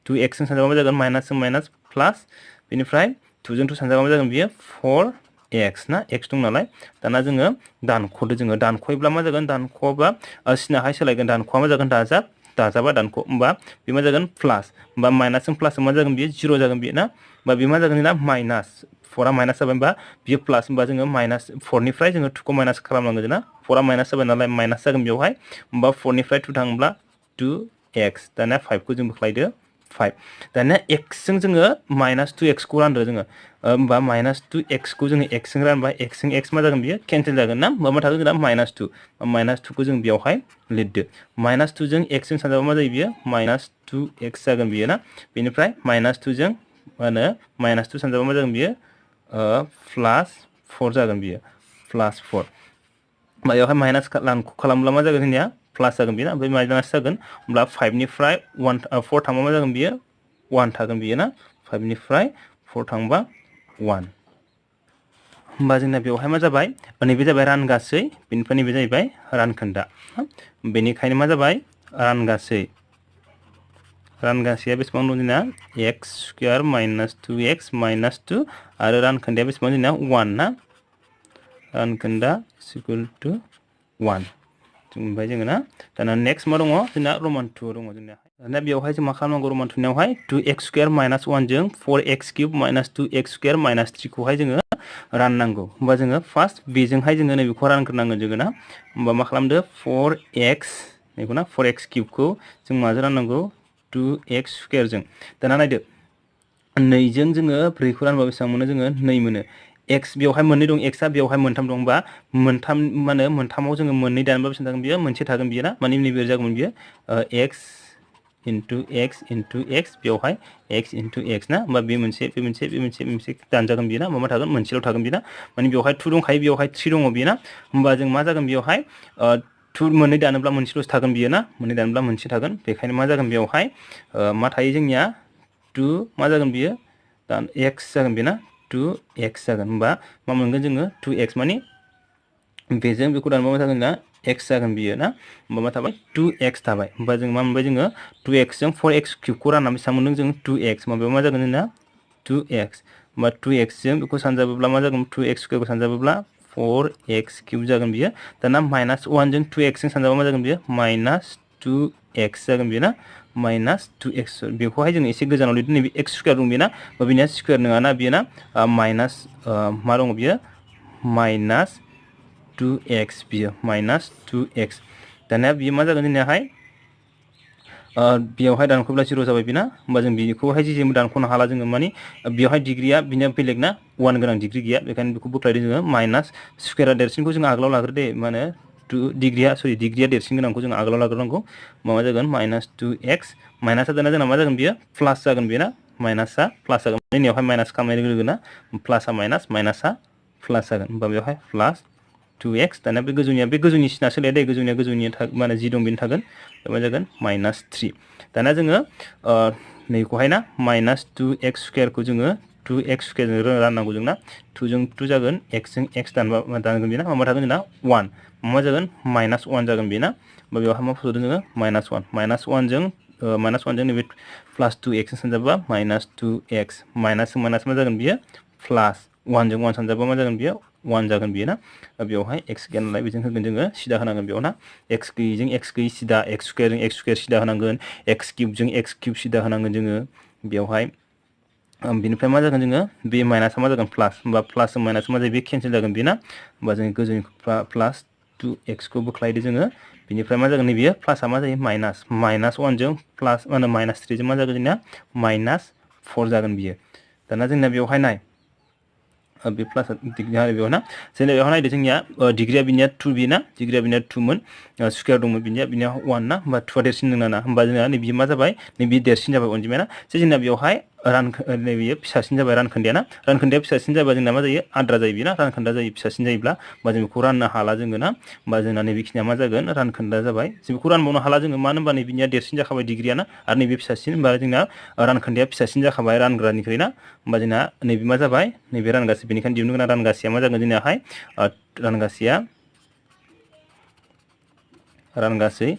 -2x जों सानजाबा मा जागोन माइनास जों माइनास प्लास बेनिफ्राय 2 जों 2 सानजाबा मा जागोन बियो 4x ना x दं नालाय दाना जोङो दानख'दो जोङो दानख'योब्ला मा जागोन दानख'ब्ला सिनाहाय सोलायगोन दानख'आ मा जागोन दाजाबा दानख' होमबा बे मा जागोन प्लास होमबा माइनासजों प्लास मा जागोन बियो 0 जागोन बियो ना होमबा बे मा जागोन जोंना माइनास 4 आ माइनास जाबाय होमबा बियो प्लास होमबा जोङो -4 निफ्राय जोङो 2 खौ माइनास खालामनांगोन जोंना 4 आ माइनास जाबाय नालाय माइनास जागोन बेवहाय होमबा 4 निफ्राय 2 थाङोब्ला 2x दानिया 5 खौ जों बोख्लायदो 5 दानिया x जों जोङो -2x खौ रानदो जोङो होमबा -2x खौ जोङो x जों रानबा x जों x मा जागोन बियो केन्सेल जागोन ना होमबा मा थागोन जोंना -2 -2 खौ जों बेवहाय लिरदो -2 जों x जों सानजाबा मा जायो बियो -2x जागोन बियो ना बेनिफ्राय -2 जों मा होनो -2 सानजाबा मा जागोन बियो +4 जागोन बियो +4 बेवहाय माइनास खालामब्ला मा जागोन जोंनिया प्लास जागोन बेना ओमफ्राय माइनास जागोन होमब्ला 5 निफ्राय 4 थांबा मा जागोन बियो 1 थागोन बियो ना 5 निफ्राय 4 थांबा 1 होमबा जोंना बेवहाय मा जाबाय नैबे जाबाय रानगासै बेनिफ्राय नैबे जाहैबाय रानखोन्दा बेनिखायनो मा जाबाय रानगासैया बेसेबां दं जोंना x² - 2x - 2 आरो रानखोन्दाया बेसेबां जोंना 1 ना रानखोन्दा = 1 ओमफ्राय जोङो ना दाना नेक्स्ट मा दङ जोंना रमान 2 दङ जोंना दाना बेवहाय जों मा खालामनांगौ रमान 2 नावहाय 2x² - 1 जों 4x³ - 2x² - 3 खौहाय जोङो राननांगौ होमबा जोङो फार्स्ट बेजोंहाय जोङो नैबेखौ रानग्रोनांगोन जोङो ना होमबा मा खालामदो 4x नैखौ ना 4x³ खौ जों माजों राननांगौ 2x² जों दाना नायदो 2 जों जोङो 4 खौ रानबा बेसेबां मोनो जोङो 2 मोनो x बेवहाय मोननै दं x आ बेवहाय मोनथाम दं बा मोनथाम माने मोनथामाव जोङो मोननै दानबा बेसेबां जागोन बियो मोनसे थागोन बियो ना माने नैबे जागोन बियो x * x * x बेवहाय x * x ना होमबा बे मोनसे दानजागोन बियो ना मा थागोन मोनसेल' थागोन बियो ना माने बेवहाय 2 दंखायो बेवहाय 3 दङ बियो ना होमबा जों मा जागोन बेवहाय 2 मोननै दानोब्ला मोनसेल'सो थागोन बियो ना मोननै दानोब्ला मोनसे थागोन बेखायनो मा जागोन बेवहाय मा थायो जोंनिया 2 मा जागोन बियो दान x जागोन बेना 2x जागोन होमबा मा मोनगोन जोङो 2x माने बेजों बेखौ दानबा मा जागोन ना x जागोन बियो ना होमबा मा थाबाय 2x थाबाय होमबा जों मा मोनबाय जोङो 2x जों 4x³ खौ राननानै बेसेबां मोनदों जों 2x माबायाव मा जागोन जोंना 2x होमबा 2x जों बेखौ सानजाबोब्ला मा जागोन 2x² खौ सानजाबोब्ला 4x³ जागोन बियो दाना -1 जों 2x जों सानजाबा मा जागोन बियो -2x जागोन बियो ना -2x बेखौहाय जों एसे गोजानाव लिरदों नैबे x² दं बेना बेनिया स्क्वायर नङा ना बियो ना माइनास मा दङ बियो -2x बियो -2x दानिया बियो मा जागोन जोंनियाहाय बेयावहाय दानख'ब्ला 0 जाबाय बेना होमबा जों बेखौहाय जेबो दानख'नो हाला जोङो माने बेवहाय डिग्रिया बिनिया बेलेग ना 1 गोनां डिग्रि गैया बेखायनो बेखौ बोख्लायदों जोङो माइनास स्क्वायरा देरसिनखौ जों आगोलाव लाग्रो दे मा होनो 2 डिग्रिया देरसिन गोनांखौ जों आगोलाव लाग्रोनांगौ मा जागोन -2x माइनासा दाना जोंना मा जागोन बियो प्लास जागोन बेना माइनासा प्लास जागोन जोंनियावहाय माइनास खालामनाय लोगो ना प्लासा माइनास माइनासा प्लास जागोन होमबा बेवहाय प्लास 2x दाना बे गोजौनि सिना सोलाया दे गोजौनिया माने जि दं बेनो थागोन मा जागोन -3 दाना जोङो नैखौहाय ना -2x² खौ जोङो 2x² जों राननांगौ जोंना 2 जों 2 जागोन x जों x दानगोन बेना मा थागोन जोंना 1 मा जागोन -1 जागोन बेना होमबा बेवहाय मा फज'दों जोङो -1 जों नैबे +2x जों सानजाबा -2x माइनास मा जागोन बियो प्लास 1 जों 1 सानजाबा मा जागोन बियो 1 जागोन बियो ना बेवहाय x गैया नालाय बेजों होगोन जोङो सिदा होनांगोन बेयाव ना x गैयिजों x गैयि सिदा x² जों x² सिदा होनांगोन x³ जों x³ सिदा होनांगोन जोङो बेवहाय बिनिफ्राय मा जागोन जोङो बे माइनासा मा जागोन प्लास होमबा प्लास जों माइनास मा जायो बे केन्सेल जागोन बेना होमबा जों गोजौनि +2x खौ बोख्लायदो जोङो बिनिफ्राय मा जागोन नैबेयो प्लासआ मा जायो -1 जों प्लास मा होनो -3 जों मा जागोन जोंना -4 जागोन बियो दाना जोंना बेवहाय नाय बे प्लासआ डिग्री बेयाव ना जोंना बेवहाय नायदो जोंनिया डिग्रिया बिनिया 2 बिना डिग्रिया बिनिया 2 मोन स्क्वायर दंमोन बिनिया 1 ना होमबा 2आ देरसिन दं ना होमबा जोंना नैबे मा जाबाय नैबे देरसिन जाबाय अनजिमाया ना जोंना बेवहाय नैबे फिसासिन जाबाय रानखोन्दाया ना रानखोन्दाया फिसासिन जाबा जोंना मा जायो आद्रा जायो बेना रानखोन्दा जायो फिसासिन जायोब्ला होमबा जों बेखौ राननो हाला जोङो ना होमबा जोंना नैबेखिनिया मा जागोन रानखोन्दा जाबाय जों बेखौ रानबावनो हाला जोङो मानो होनबा नैबेनिया देरसिन जाखाबाय डिग्रिया ना आरो नैबे फिसासिन होमबा जोंना रानखोन्दाया फिसासिन जाखाबाय रानग्रानिख्रुइ ना होमबा जोंना नैबे मा जाबाय नैबे रानगासै बेनिखायनो दिहुननो गोनां रानगासेया मा जागोन जोंनियाहाय रानगासै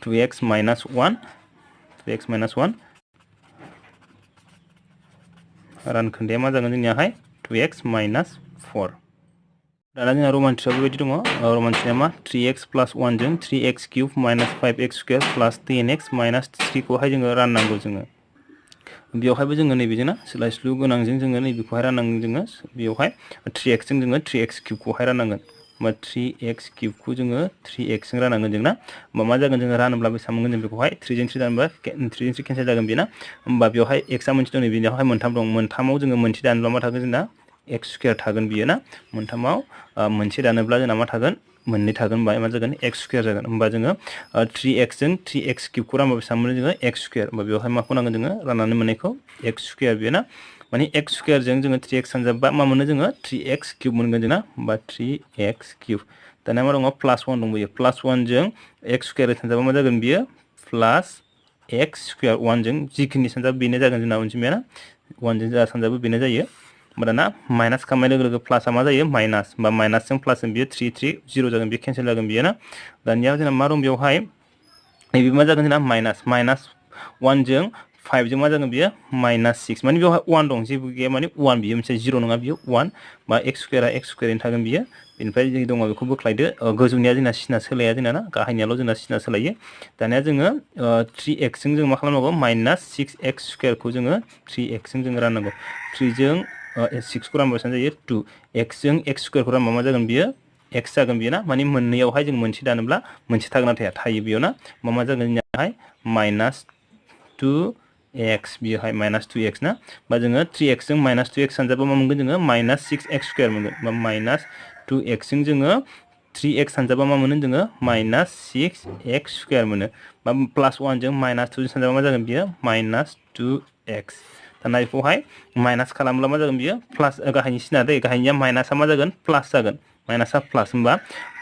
2x - 1 रानखोन्दाया मा जागोन जोंनियाहाय 2x - 4 दाना जोंहा रमान 2 बेबायदि दङ रमान 2 मा 3x + 1 जों 3x³ - 5x² + 10x - 3 खौहाय जोङो राननांगौ जोङो बेवहायबो जोङो नैबेजों ना सोलायस्लु गोनांजों जोङो नैबेखौहाय राननांगोन जोङो बेवहाय 3x जों जोङो 3x³ खौहाय राननांगोन होमबा 3x³ खौ जोङो 3x जों राननांगोन जों ना होमबा मा जागोन जोङो रानोब्ला बेसेबां मोनगोन जों बेखौहाय 3 जों 3 दानोबा 3 जों 3 केन्सेल जागोन बेना होमबा बेवहाय x आ मोनसे दं बेनियावहाय मोनथाम दं मोनथामाव जोङो मोनसे दानोब्ला मा थागोन जोंना x² थागोन बियो ना मोनथामाव मोनसे दानोब्ला जोंना मा थागोन मोननै थागोन होमबा मा जागोन x² जागोन होमबा जोङो 3x जों 3x³ खौ रानबा बेसेबां मोनो जोङो x² होमबा बेवहाय माखौ नांगोन जोङो राननानै मोननायखौ x² बेयो ना माने x² जों जोङो 3x सानजाबबा मा मोनो जोङो 3x³ मोनगोन जोंना होमबा 3x³ दानिया मा दङ +1 दंबायो +1 जों x² सानजाबा मा जागोन बियो +2 x स्क्वायर 1 जों जिखिनि सानजाबो बेनो जागोन जोंना अनजिमाया 1 जों जा सानजाबो बेनो जायो होमबा दाना माइनास खालामनाय लोगो लोगो प्लासआ मा जायो माइनास बा माइनासजों प्लासजों बियो 3 3 0 जागोन बे केन्सेल जागोन बियो ना दानिया जोंना मा दं बेवहाय नैबे मा जागोन जोंना माइनास 1 जों 5 जों मा जागोन बियो माइनास 6 माने बेवहाय 1 दं जेबो गैया माने 1 बियो मोनसे 0 नङा बियो 1 बा x स्क्वायरनि थागोन बियो बेनिफ्राय जि दङ बेखौ बोख्लायदो गोजौनिया जोंना सिना सोलाया जोंना ना गाहायनियाल' जोंना सिना सोलायो दानिया जोङो 3x जों जों मा खालामनांगौ माइनास 6x स्क्वायरखौ जोङो 3x जों जों राननांगौ 3 जों 6 खौ रानबा बेसेबां जायो 2 x जों x स्क्वायरखौ रानबा मा जागोन बियो x जागोन बियो ना माने मोननैयावहाय जों मोनसे दानोब्ला मोनसे थागोना थायो बेयाव ना मा जागोन जोंनियाहाय माइनास 2x बियोहाय माइनास 2x ना बा जोङो 3x जों माइनास 2x सानजाबा मा मोनगोन जोङो माइनास 6x स्क्वायर मोनगोन बा माइनास 2x जों जोङो 3x सानजाबा मा मोनो जोङो माइनास 6x स्क्वायर मोनो बा प्लास 1 जों माइनास 2 जों सानजाबा मा जागोन बियो माइनास 2x दाना बेखौहाय माइनास खालामब्ला मा जागोन बियो प्लास गाहायनि सिना दै गाहायनिया माइनासआ मा जागोन प्लास जागोन माइनासआ प्लास होमबा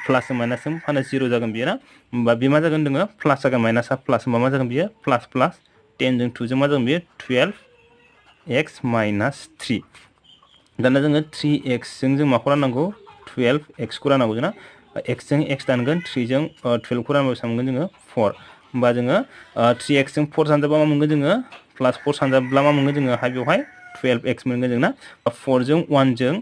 प्लासजों माइनासजों फानो 0 जागोन बियो ना होमबा बे मा जागोन जोङो प्लास जागोन माइनासआ प्लास होमबा मा जागोन बियो प्लास प्लास 10 जों 2 जों मा जागोन बियो 12x माइनास 3 दाना जोङो 3x जों जों माखौ राननांगौ 12x खौ राननांगौ जोंना x जों x दानगोन 3 जों 12 खौ रानबा बेसेबां मोनगोन जोङो 4 होमबा जोङो 3x जों 4 सानजाबा मा मोनगोन जोङो प्लास 4 सानजाब्ला मा मोनगोन जोङो बेवहाय 12x मोनगोन जोंना 4 जों 1 जों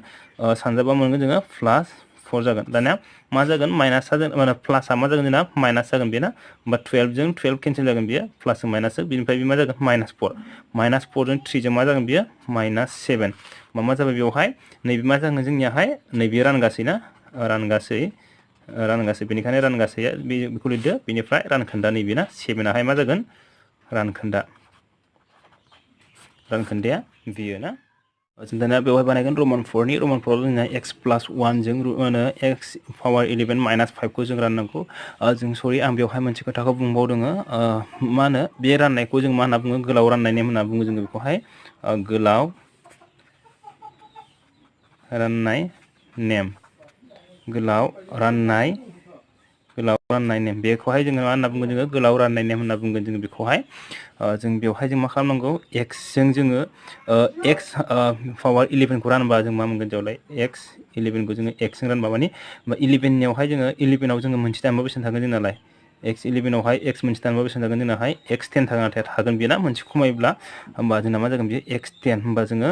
सानजाबा मोनगोन जोङो प्लास 4 जागोन दानिया मा जागोन माइनासआ माने प्लासआ मा जागोन जोंना माइनास जागोन बेना होमबा 12 जों 12 केन्सेल जागोन बियो प्लास जों माइनास बिनिफ्राय बे मा जागोन माइनास 4 जों 3 जों मा जागोन बियो माइनास 7 मा जाबाय बेवहाय नैबे मा जागोन जोंनियाहाय नैबे रानगासै ना रानगासै बेनिखायनो रानगासैया बेखौ लिरदो बेनिफ्राय रानखोन्दा नैबे ना 7आहाय मा जागोन रानखोन्दाया बियो ना जों दानिया बेवहाय बानायगोन रमान 4 जोंना x प्लास 1 जों x पावार 11 माइनास 5 खौ जों राननांगौ जों सरि आं बेवहाय मोनसे खोथाखौ बुंबावदों मा होनो बे राननायखौ जों मा होनना बुङो गोलाव राननाय नेम होनना बुङो जोङो बेखौहाय गोलाव राननाय नेम बेखौहाय जोङो मा होनना बुङो जोङो गोलाव राननाय नेम होनना बुंगोन जोङो बेखौहाय जों बेवहाय जों मा खालामनांगौ x जों जोङो x पावार 11 खौ रानबा जों मा मोनगोन बेवहाय x 11 खौ जोङो x जों रानबा माने 11नियावहाय जोङो 11आव जोङो मोनसे दानबा बेसेबां थागोन जोंनालाय x 11आवहाय x मोनसे दानबा बेसेबां थागोन जोंनाहाय x 10 थागोन बेना मोनसे खमायोब्ला होमबा जोंना मा जागोन बेयो x 10 होमबा जोङो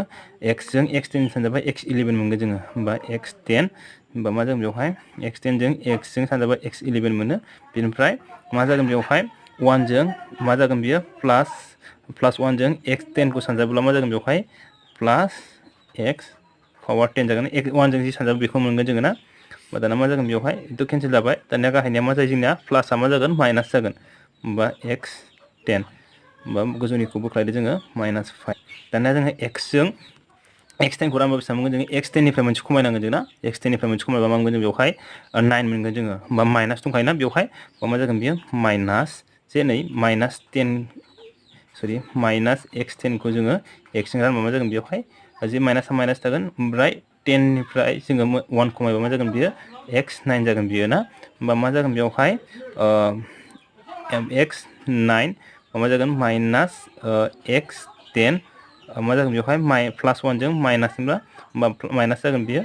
x जों x 10 सानजाबा x 11 मोनगोन जोङो होमबा x 10 होमबा मा जागोन बेवहाय x 10 जों x जों सानजाबा x 11 मोनो बेनिफ्राय मा जागोन बेवहाय 1 जों मा जागोन बियो प्लास 1 जों x 10 खौ सानजाब्ला मा जागोन बेवहाय प्लास x पावार 10 जागोन 1 जों जि सानजाबा बेखौ मोनगोन जोङो ना दाना मा जागोन बेवहाय थ' केन्सेल जाबाय दानिया गाहायनिया मा जायो जोंनिया प्लासआ मा जागोन माइनास जागोन होमबा x 10 होमबा गोजौनिखौ बोख्लायदो जोङो माइनास 5 दानिया जोङो x 10 खौ रानबा बेसेबां मोनगोन जोङो x 10 निफ्राय मोनसे खमायनांगोन जों ना x 10 निफ्राय मोनसे खमायबा मा मोनगोन जों बेवहाय 9 मोनगोन जोङो होमबा माइनास दंखायो ना बेवहाय मा जागोन बियो माइनास माइनास x 10 खौ जोङो x जों रानबा मा जागोन बेवहाय जे माइनासआ माइनास थागोन ओमफ्राय 10 निफ्राय जोङो 1 खमायबा मा जागोन बियो x 9 जागोन बियो ना होमबा मा जागोन बेवहाय x 9 मा जागोन माइनास x 10 मा जागोन बेवहाय प्लास 1 जों माइनास होमबा माइनास जागोन बियो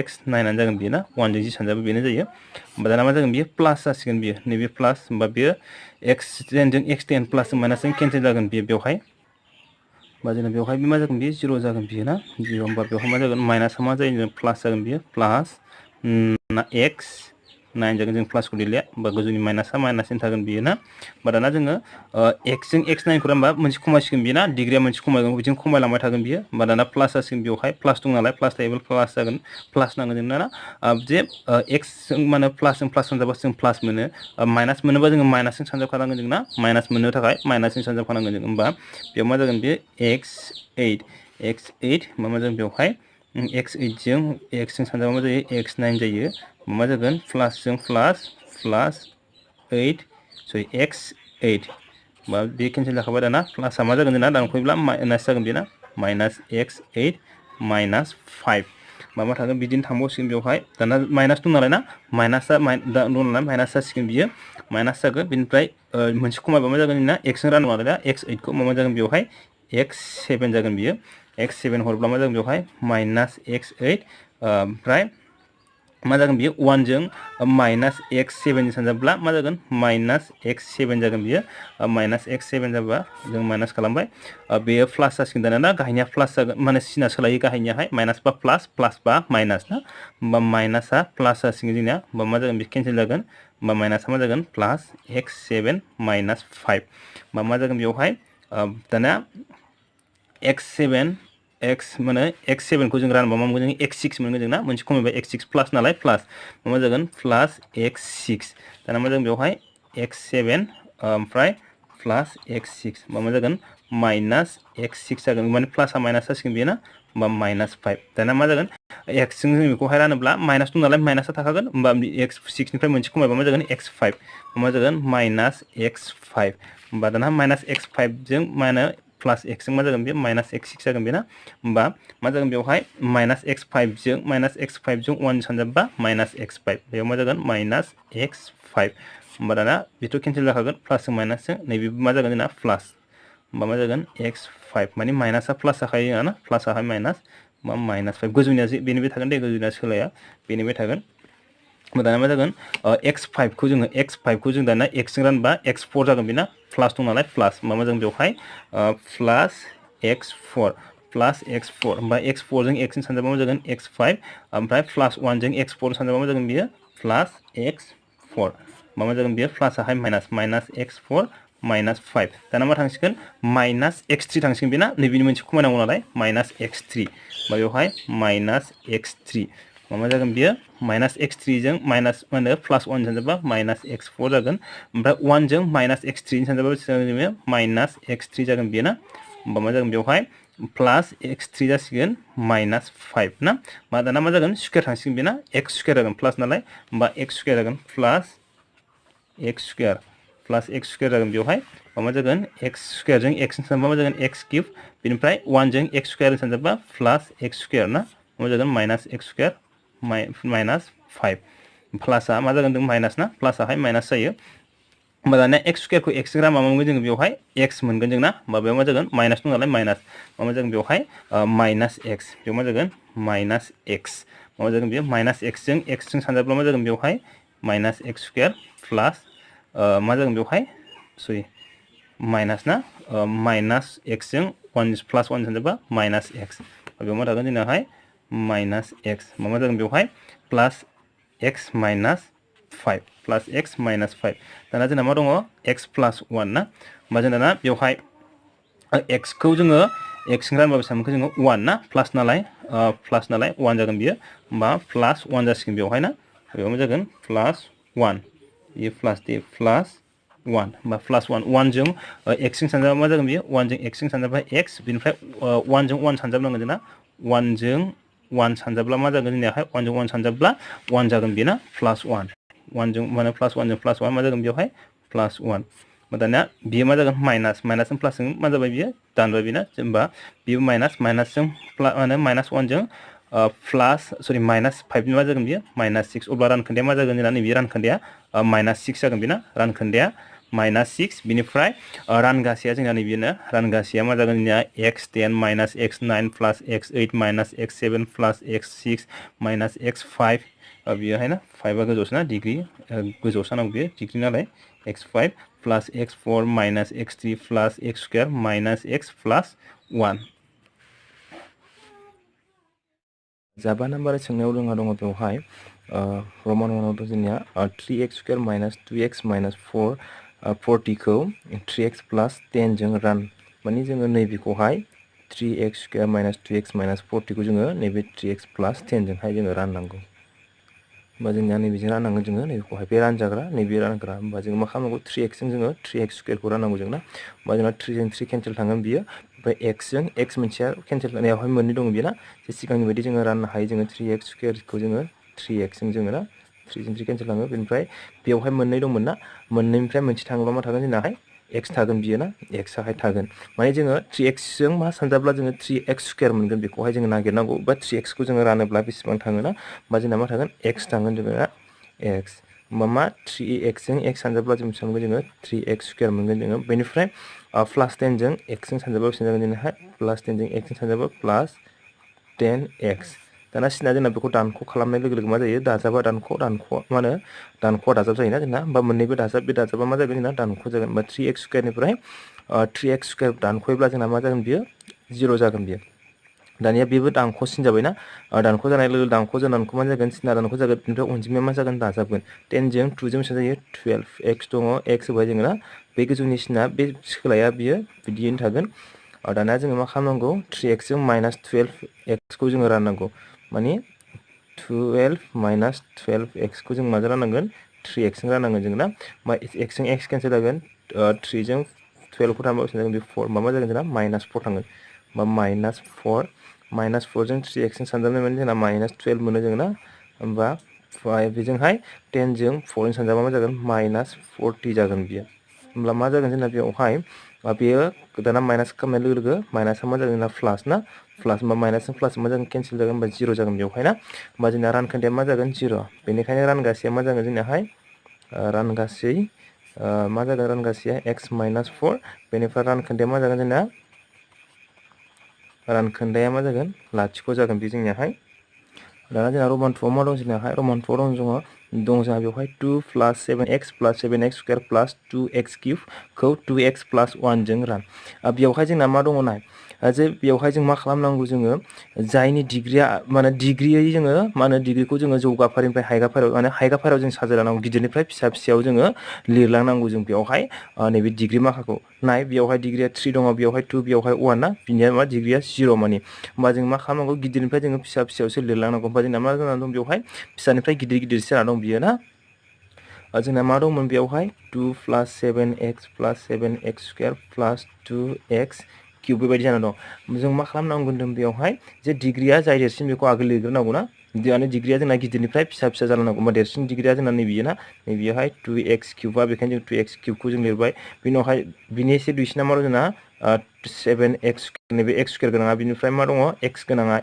x 9 जागोन बियो ना 1 जों जि सानजाबा बेनो जायो होमबा दाना मा जागोन बियो प्लास जासिगोन बियो नैबे प्लास होमबा बियो x 10 जों x 10 प्लास माइनासजों केन्सेल जागोन बियो बेवहाय होमबा जोंना बेवहाय मा जागोन बियो 0 जागोन बियो ना 0 होमबा बेवहाय मा जागोन माइनासआ मा जायो प्लास जागोन बियो प्लास x 9 जागोन जों प्लासखौ लिरलिया होमबा गोजौनि माइनासआ माइनासनि थागोन बियो ना होमबा दाना जोङो x जों x 9 खौ रानबा मोनसे खमायसिगोन बियो ना डिग्रिया मोनसे खमायगोन बिदिनो खमायलांबाय थागोन बियो होमबा दाना प्लास जासिगोन बेवहाय प्लास दं नालाय प्लास थायोब्ला प्लास जागोन प्लास नांगोन जोंना ना जे x जों मा होनो प्लासजों प्लास सानजाबासो जों प्लास मोनो माइनास मोनोबा जोङो माइनासजों सानजाबखानांगोन जों ना माइनास मोननो थाखाय माइनासजों सानजाबखानांगोन जों होमबा बेयाव मा जागोन बेयो x 8 मा जागोन बेवहाय x 8 जों x जों सानजाबा मा जायो x 9 जायो मा जागोन प्लासजों प्लास 8 x 8 बा बे केन्सेल जाखाबाय दाना प्लासआ मा जागोन जोंना दानख'योब्ला माइनास जागोन बेना माइनास x 8 माइनास 5 मा थागोन बिदिनो थांबावसिगोन बेवहाय दाना माइनास दं नालाय ना माइनासा दं नालाय माइनास जासिगोन बियो माइनास जागोन बिनिफ्राय मोनसे खमायबा मा जागोन ना x जों राननो नालाय दा x8 खौ मा जागोन बेवहाय x7 जागोन बियो x7 हरब्ला मा जागोन बेवहाय माइनास x8 ओमफ्राय मा जागोन बियो 1 जों माइनास x7 जों सानजाब्ला मा जागोन माइनास x7 जागोन बियो माइनास x7 जाबा जों माइनास खालामबाय बेयो प्लास जासिगोन दाना गाहायनिया प्लास जागोन माने सिना सोलायो गाहायनियाहाय माइनास बा प्लास प्लास बा माइनास ना होमबा माइनासआ प्लास जासिगोन जोंनिया होमबा मा जागोन बे केन्सेल जागोन होमबा माइनासआ मा जागोन प्लास x7 माइनास 5 होमबा मा जागोन बेवहाय दाना x7 x माने x7 को जों रानबा मा मोनगोन जों x6 मोनगोन जों ना मोनसे खमायबाय x6 प्लास नालाय प्लास मा जागोन प्लास x6 दाना मा जागोन बेवहाय x7 ओमफ्राय प्लास x6 मा जागोन माइनास x6 जागोन माने प्लासआ माइनास जासिगोन बेयो ना होमबा माइनास 5 दाना मा जागोन x जों बेखौहाय रानोब्ला माइनास दं नालाय माइनासआ थाखागोन होमबा x6 निफ्राय मोनसे खमायबा मा जागोन x5 मा जागोन माइनास x5 होमबा दाना माइनास x5 जों मा होनो प्लास x जों मा जागोन बे माइनास x6 जागोन बेना होमबा मा जागोन बेवहाय माइनास x5 जों माइनास x5 जों 1 सानजाबा माइनास x5 बेयाव मा जागोन माइनास x5 होमबा दाना बेथ' केन्सेल जाखागोन प्लास जों माइनास जों नैबे मा जागोन जोंना प्लास होमबा मा जागोन x5 माने माइनासआ प्लास जाखायो जोंहा ना प्लासआहाय माइनास होमबा माइनास 5 गोजौनिया बेनिबे थागोन दे गोजौनिया सोलाया बेनिबे थागोन होमबा दाना मा जागोन x5 खौ जों दाना x जों रानबा x4 जागोन बेना प्लास दं नालाय प्लास मा जागोन बेवहाय प्लास x4 प्लास x4 होमबा x4 जों x जों सानजाबा मा जागोन x5 ओमफ्राय प्लास 1 जों x4 सानजाबा मा जागोन बियो प्लास x4 मा जागोन बियो प्लासआहाय माइनास माइनास x4 माइनास 5 दाना मा थांसिगोन माइनास x3 थांसिगोन बेना नैबेनि मोनसे खमायनांगौ नालाय माइनास x3 होमबा बेवहाय माइनास x3 मा जागोन बियो माइनास x3 जों माइनास मा होनो प्लास 1 सानजाबा माइनास x4 जागोन ओमफ्राय 1 जों माइनास x3 सानजाबा बेसेबां माइनास x3 जागोन बेयो ना होमबा मा जागोन बेवहाय प्लास x3 जासिगोन माइनास 5 ना मा दाना मा जागोन स्क्वायर थांसिगोन बेना x स्क्वायर जागोन प्लास नालाय होमबा x स्क्वायर जागोन प्लास x स्क्वायर जागोन बेवहाय मा जागोन x स्क्वायर जों x सानजाबा मा जागोन x क्यूब बेनिफ्राय 1 जों x स्क्वायर सानजाबा प्लास x स्क्वायर ना मा जागोन माइनास x स्क्वायर माइनास 5 प्लासआ मा जागोन जों माइनास ना प्लासआहाय माइनास जायो होमबा दानिया x स्क्वायरखौ x जों रानबा मा मोनगोन जोङो बेवहाय x मोनगोन जों ना होमबा बेयाव मा जागोन माइनास दं नालाय माइनास मा जागोन बेवहाय माइनास x बेयाव मा जागोन माइनास x मा जागोन बेयो माइनास x जों सानजाब्ला मा जागोन बेवहाय माइनास x स्क्वायर प्लास मा जागोन बेवहाय सरि माइनास ना माइनास x जों 1 प्लास 1 सानजाबा माइनास x बेयाव मा थागोन जोंनाहाय माइनास x मा जागोन बेवहाय प्लास x माइनास 5 प्लास x माइनास 5 दाना जोंना मा दङ x प्लास 1 ना होमबा जोंना बेवहाय x खौ जोङो x जों रानबा बेसेबां मोनखो जोङो 1 ना प्लास नालाय 1 जागोन बियो होमबा प्लास 1 जासिगोन बेवहाय ना बेयाव मा जागोन प्लास 1 बियो प्लास दे प्लास 1 होमबा प्लास 1 जों x जों सानजाबा मा जागोन बियो 1 जों x जों सानजाबा x बिनिफ्राय 1 जों 1 सानजाबनांगोन जोंना 1 जों 1 सानजाब्ला मा जागोन जोंनियाहाय 1 जों 1 सानजाब्ला 1 जागोन बेना प्लास 1 जों माने प्लास 1 जों प्लास 1 मा जागोन बेवहाय प्लास 1 दानिया बियो मा जागोन माइनास जों प्लास जों मा जाबाय बियो दानबाय बेना होमबा बियो माइनास जों माने माइनास 1 जों प्लास सरि माइनास 5 मा जागोन बियो माइनास 6 अब्ला रानखोन्दाया मा जागोन जोंना नैबे रानखोन्दाया माइनास 6 जागोन बेना रानखोन्दाया माइनास 6 बिनिफ्राय रानगासेया जोंना नैबेनो रानगासेया मा जागोन जोंनिया x10 माइनास x9 प्लास x8 माइनास x7 प्लास x6 माइनास x5 बेयोहाय ना 5आ गोजौसो ना डिग्री गोजौसो नांगौ बेयो डिग्री नालाय x5 प्लास x4 माइनास x3 प्लास x स्क्वायर माइनास x प्लास 1 जाबा नाम्बार सोंनायाव जोंहा दङ बेवहाय रमान 1 जोंनिया 3x square minus 2x minus 40 खौ 3x प्लास 10 जों रान माने जोङो नैबेखौहाय 3x square minus 2x minus 40 खौ जोङो नैबे 3x प्लास 10 जोंहाय जोङो राननांगौ होमबा जोंनिया नैबेजों राननांगोन जोङो नैबेखौहाय बे रानजाग्रा नैबे रानग्रा होमबा जोङो मा खालामनांगौ 3x जों जोङो 3x स्क्वायरखौ राननांगौ जोंना होमबा जोंना 3 जों 3 केन्सेल थांगोन बियो ओमफ्राय x जों x मोनसेया केन्सेल जानायावहाय मोननै दङ बेना सिगांनि बायदि जोङो राननो हायो जोङो 3x स्क्वायरखौ जोङो 3x जों जोङो ना 3 जों 3 केन्सेल थाङो बेनिफ्राय बेवहाय मोननै दंमोन ना मोननैनिफ्राय मोनसे थाङोब्ला मा थागोन जोंनाहाय x थागोन बियो ना x आहाय थागोन माने जोङो 3x जों मा सानजाब्ला जोङो 3x स्क्वायर मोनगोन बेखौहाय जोङो नागिरनांगौ बा 3x खौ जोङो रानोब्ला बेसेबां थाङोना बा जोंना मा थागोन x थागोन जोङो x मा 3x जों x सानजाब्ला जों बेसेबां मोनगोन जोङो 3x स्क्वायर मोनगोन जोङो बेनिफ्राय प्लस 10 जों x जों सानजाब्ला बेसेबां जागोन जोंनाहाय प्लस 10 जों x जों सानजाब्ला प्लस 10x दाना सिना जोंना बेखौ दानख' खालामनाय लोगो लोगो मा जायो दाजाबा दानख' मा होनो दानख'आ दाजाब जायोना जोंना बा मोननैबो दाजाब बे दाजाबा मा जागोन जोंना दानख' जागोन बा 3x स्क्वायरनिफ्राय 3x स्क्वायर दानख'योब्ला जोंना मा जागोन बियो 0 जागोन बियो दानिया बेबो दानख'सिन जाबायना दानख' जानाय लोगो दानख' जानानैखौ मा जागोन सिना दानख' जागोन बेनिफ्राय अनजिमाया मा जागोन दाजाबगोन 10 जों 2 जों बेसेबां जायो 12x दङ x होबाय जोङो ना बे गोजौनि सिना बे सोलाया बियो बिदियैनो थागोन दानिया जोङो मा खालामनांगौ 3x जों -12x खौ जोङो राननांगौ माने 12 - 12x खौ जों माजों राननांगोन 3x जों राननांगोन जों ना x जों x केन्सेल जागोन 3 जों 12 खौ थांबा बेसेबां जागोन बे 4 मा जागोन जोंना -4 थांगोन बा -4 जों 3x जों सानजाबनाय माने जोंना -12 मोनो जों ना होमबा बेजोंहाय 10 जों 4 जों सानजाबा मा जागोन -40 जागोन बियो होमब्ला मा जागोन जोंना बेयावहाय बेयो दाना माइनास खालामनाय लोगो लोगो माइनासआ मा जागोन जोंना प्लास ना प्लास होमबा माइनासजों प्लास मा जागोन केन्सेल जागोन होमबा 0 जागोन बेवहाय ना होमबा जोंना रानखोन्दाया मा जागोन 0 बेनिखायनो रानगासेया मा जागोन जोंनाहाय रानगासै मा जागोन रानगासेया x - 4 बेनिफ्राय रानखोन्दाया मा जागोन जोंना रानखोन्दाया मा जागोन लाथिख' जागोन बे जोंनियाहाय दाना जोंना रमान 2 मा दं जोंनाहाय रमान 2 दं जोंहा बेवहाय 2 + 7x + 7x स्क्वायर + 2x³ खौ 2x + 1 जों रान बेवहाय जोंना मा दङ नाय जे बेवहाय जों मा खालामनांगौ जोङो जायनि डिग्रिया माने डिग्रियै जोङो मा होनो डिग्रिखौ जोङो जौगाफारिनिफ्राय हायगाफारियाव माने हायगाफारियाव जों साजायलांनांगौ गिदिरनिफ्राय फिसायाव जोङो लिरलांनांगौ जों बेवहाय नैबे डिग्रि माखाखौ नाय बेवहाय डिग्रिया 3 दङ बेवहाय 2 बेवहाय 1 ना बिनिया मा डिग्रिया 0 माने होमबा जों मा खालामनांगौ गिदिरनिफ्राय जोङो फिसायावसो लिरलांनांगौ होमबा जोंना मा जाना दं बेवहाय फिसानिफ्राय गिदिरसो जाना दं बियो ना जोंना मा दंमोन बेवहाय 2 + 7x + 7x स्क्वायर + 2x³ बेबायदि जाना दं जों मा खालामनांगौ होनदों बेवहाय जे डिग्रिया जाय देरसिन बेखौ आगोल लिरग्रोनांगौ ना डिग्रिया जोंना गिदिरनिफ्राय फिसा जालांनांगौ होमबा देरसिन डिग्रिया जोंना नैबेयो ना नैबेहाय 2x³ बेखायनो जों 2x³ खौ जों लिरबाय बिनि उनावहाय बिनि एसे दुइसिना मा दं जोंना 7x नैबे x स्क्वायर गोनाङा बिनिफ्राय मा दङ x गोनाङा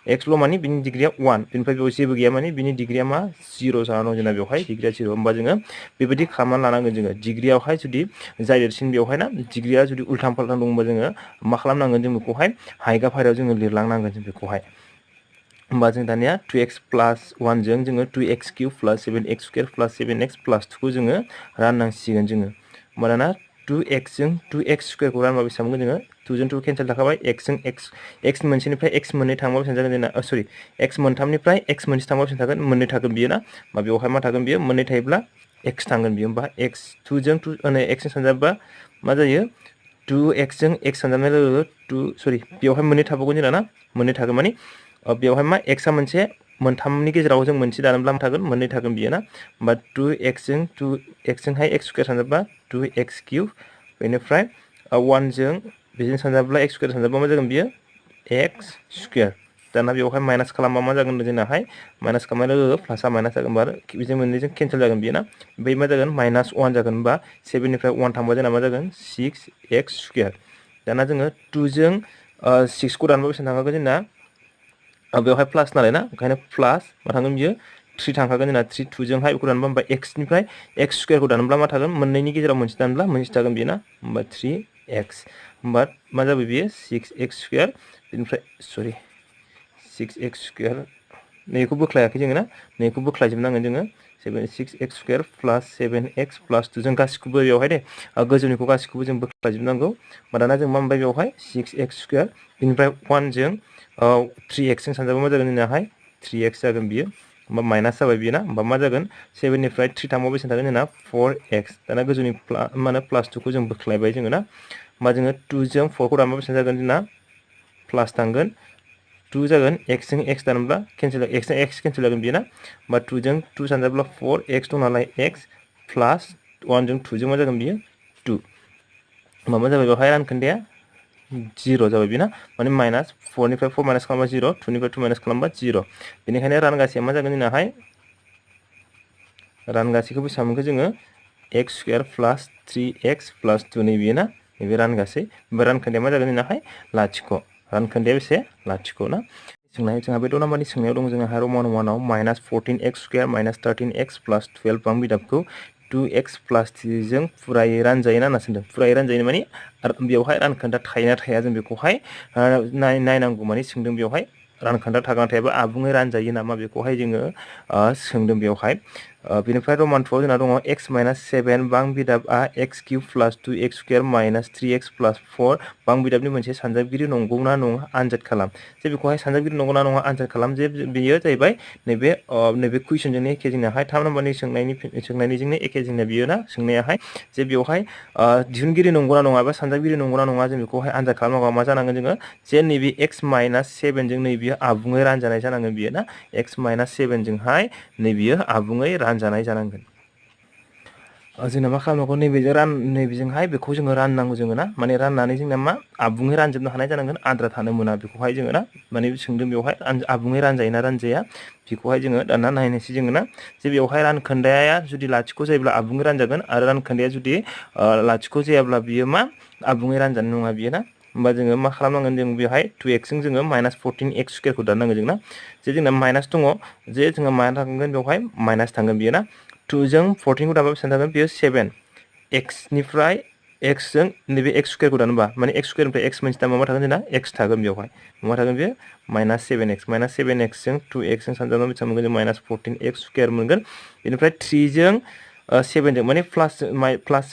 xल' माने बिनि डिग्रिया 1 बिनिफ्राय बेयाव जेबो गैया माने बिनि डिग्रिया मा 0 जाना दं जोंना बेवहाय डिग्रिया 0 होमबा जोङो बेबायदि खालामनानै लानांगोन जोङो डिग्रियावहाय जुदि जाय देरसिन बेवहाय ना डिग्रिया जुदि उल्थां फाल्थां दंबा जोङो मा खालामनांगोन जों बेखौहाय हायगाफारियाव जोङो लिरलांनांगोन जों बेखौहाय होमबा जों दानिया 2x + 1 जों जोङो 2x³ + 7x स्क्वायर + 7x + 2 खौ जोङो राननांसिगोन जोङो होमबा दाना 2x जों 2x स्क्वायरखौ रानबा बेसेबां मोनगोन जोङो 2 जों 2 केन्सेल थाखाबाय x जों x मोनसेनिफ्राय x मोननै थांबा बेसेबां जागोन जोंना सरि x मोनथामनिफ्राय x मोनसे थांबा बेसेबां थागोन मोननै थागोन बियो ना होमबा बेवहाय मा थागोन बियो मोननै थायोब्ला x थांगोन बियो होमबा x 2 जों 2 x जों सानजाबा मा जायो 2x जों x सानजाबनाय लोगो लोगो सरि बेवहाय मोननै थाबावगोन जोंना ना मोननै थागोन माने बेवहाय मा x आ मोनसे मोनथामनि गेजेराव जों मोनसे दानोब्ला मा थागोन मोननै थागोन बियो ना होमबा 2x जोंहाय x स्क्वायर सानजाबा 2x³ बेनिफ्राय 1 जों बेजों सानजाब्ला x स्क्वायर सानजाबा मा जागोन बियो x स्क्वायर दाना बेवहाय माइनास खालामबा मा जागोन जोंनाहाय माइनास खालामनाय लोगो प्लासआ माइनास जागोन होमबा बेजों मोननैजों केन्सेल जागोन बियो ना ओमफ्राय मा जागोन -1 जागोन होमबा 7 निफ्राय 1 थांबा जोंना मा जागोन 6x स्क्वायर दाना जोङो 2 जों 6 खौ दानबा बेसेबां थांखागोन जोंना बेवहाय प्लास नालाय ना ओंखायनो प्लास मा थांगोन बियो 3 थांखागोन जोंना 3 2 जोंहाय बेखौ दानबा होमबा x निफ्राय x स्क्वायरखौ दानोब्ला मा थागोन मोननैनि गेजेराव मोनसे दानब्ला मोनसे थागोन बियो ना होमबा 3x होमबा मा जाबाय बियो 6x स्क्वायर बेनिफ्राय सरि 6x स्क्वायर नैखौ बोख्लायाखै जोङो ना नैखौ बोख्लायजोबनांगोन जोङो 6x स्क्वायर + 7x + 2 जों गासिखौबो बेवहाय दे गोजौनिखौ गासिखौबो जों बोख्लायजोबनांगौ दाना जों मा मोनबाय बेवहाय 6x स्क्वायर बेनिफ्राय 1 जों 3x जों सानजाबा मा जागोन जोंनाहाय 3x जागोन बियो होमबा माइनास जाबाय बियो ना होमबा मा जागोन 7 निफ्राय 3 थांबा बेसेबां थागोन जोंना 4x दाना गोजौनि मा होनो +2 खौ जों बोख्लायबाय जोङो ना होमबा जोङो 2 जों 4 खौ दानबा बेसेबां जागोन जोंना प्लास थांगोन 2 जागोन x जों x दानोब्ला केन्सेल x जों x केन्सेल जागोन बियो ना होमबा 2 जों 2 सानजाब्ला 4x दं नालाय x प्लास 1 जों 2 जों मा जागोन बियो 2 होमबा मा जाबाय बेवहाय रानखोन्दाया 0 जाबाय बेना माने -4 निफ्राय 4 माइनास खालामबा 0 2 निफ्राय 2 माइनास खालामबा 0 बेनिखायनो रानगासेया मा जागोन जोंनाहाय रानगासेखौ बेसेबां मोनखो जोङो x square plus 3x plus 2 नैबे ना नैबे रानगासै ओमफ्राय रानखोन्दाया मा जागोन जोंनाहाय लाथिख' रानखोन्दाया बेसे लाथिख' ना सोंनाय जोंहा बे द' नाम्बारनि सोंनायाव दं जोंहा रमान 1 आव minus 14x square minus 13x plus 12 बां बिदाबखौ 2x प्लस 3 जों फुरायै रानजायो ना होनना सोंदों फुरायै रानजायो माने बेवहाय रानखोन्दा थायोना थाया जों बेखौहाय नायनांगौ माने सोंदों बेवहाय रानखोन्दा थागोन थायाबा आबुङै रानजायो नामा बेखौहाय जोङो सोंदों बेवहाय बेनिफ्राय रमान 2 आव जोंना दङ x माइनास 7 बां बिदाबआ x cube plus 2x square minus 3x plus 4 बां बिदाबनि मोनसे सानजाबगिरि नंगौना नङा आनजाद खालाम जे बेखौहाय सानजाबगिरि नंगौना नङा आनजाद खालाम जे बेयो जाहैबाय नैबे कुइसनजोंनो एखे जोंनाहाय 3 नाम्बारनि सोंनायनिजोंनो एखे जोंना बियो ना सोंनायाहाय जे बेवहाय दिहुनगिरि नंगौना नङा बा सानजाबगिरि नंगौना नङा जों बेखौहाय आनजाद खालामनांगौ मा जानांगोन जोङो जे नैबे x माइनास 7 जों नैबेयो आबुङै रानजानाय जानांगोन बियो ना x माइनास 7 जोंहाय नैबेयो आबुङै रानजानाय जानांगोन जोंना मा खालामनांगौ नैबेजोंहाय बेखौ जोङो राननांगौ जोङो ना माने राननानै जोंना मा आबुङै रानजोबनो हानाय जानांगोन आद्रा थानो मोना बेखौहाय जोङो ना माने सोंदों बेवहाय आबुङै रानजायो ना रानजाया बेखौहाय जोङो दाना नायनोसै जोङो ना जे बेवहाय रानखोन्दाया जुदि लाथिख' जायोब्ला आबुङै रानजागोन आरो रानखोन्दाया जुदि लाथिख' जायाब्ला बियो मा आबुङै रानजानाय नङा बियो ना होमबा जोङो मा खालामनांगोन जों बेवहाय 2x जों जोङो माइनास 14x स्क्वायरखौ दाननांगोन जों ना जे जोंना माइनास दङ जे जोङो मा थांगोन बेवहाय माइनास थांगोन बियो ना 2 जों 14 खौ दानबा बेसेबां थागोन बेयो 7 x निफ्राय x जों नैबे x स्क्वायरखौ दानोबा माने x स्क्वायरनिफ्राय x मोनसे दानबा मा थागोन जोंना x थागोन बेवहाय मा थागोन बेयो माइनास 7x जों 2x जों सानजाबा बेसेबां मोनगोन जों माइनास 14x स्क्वायर मोनगोन बेनिफ्राय 3 जों 7 जों माने प्लास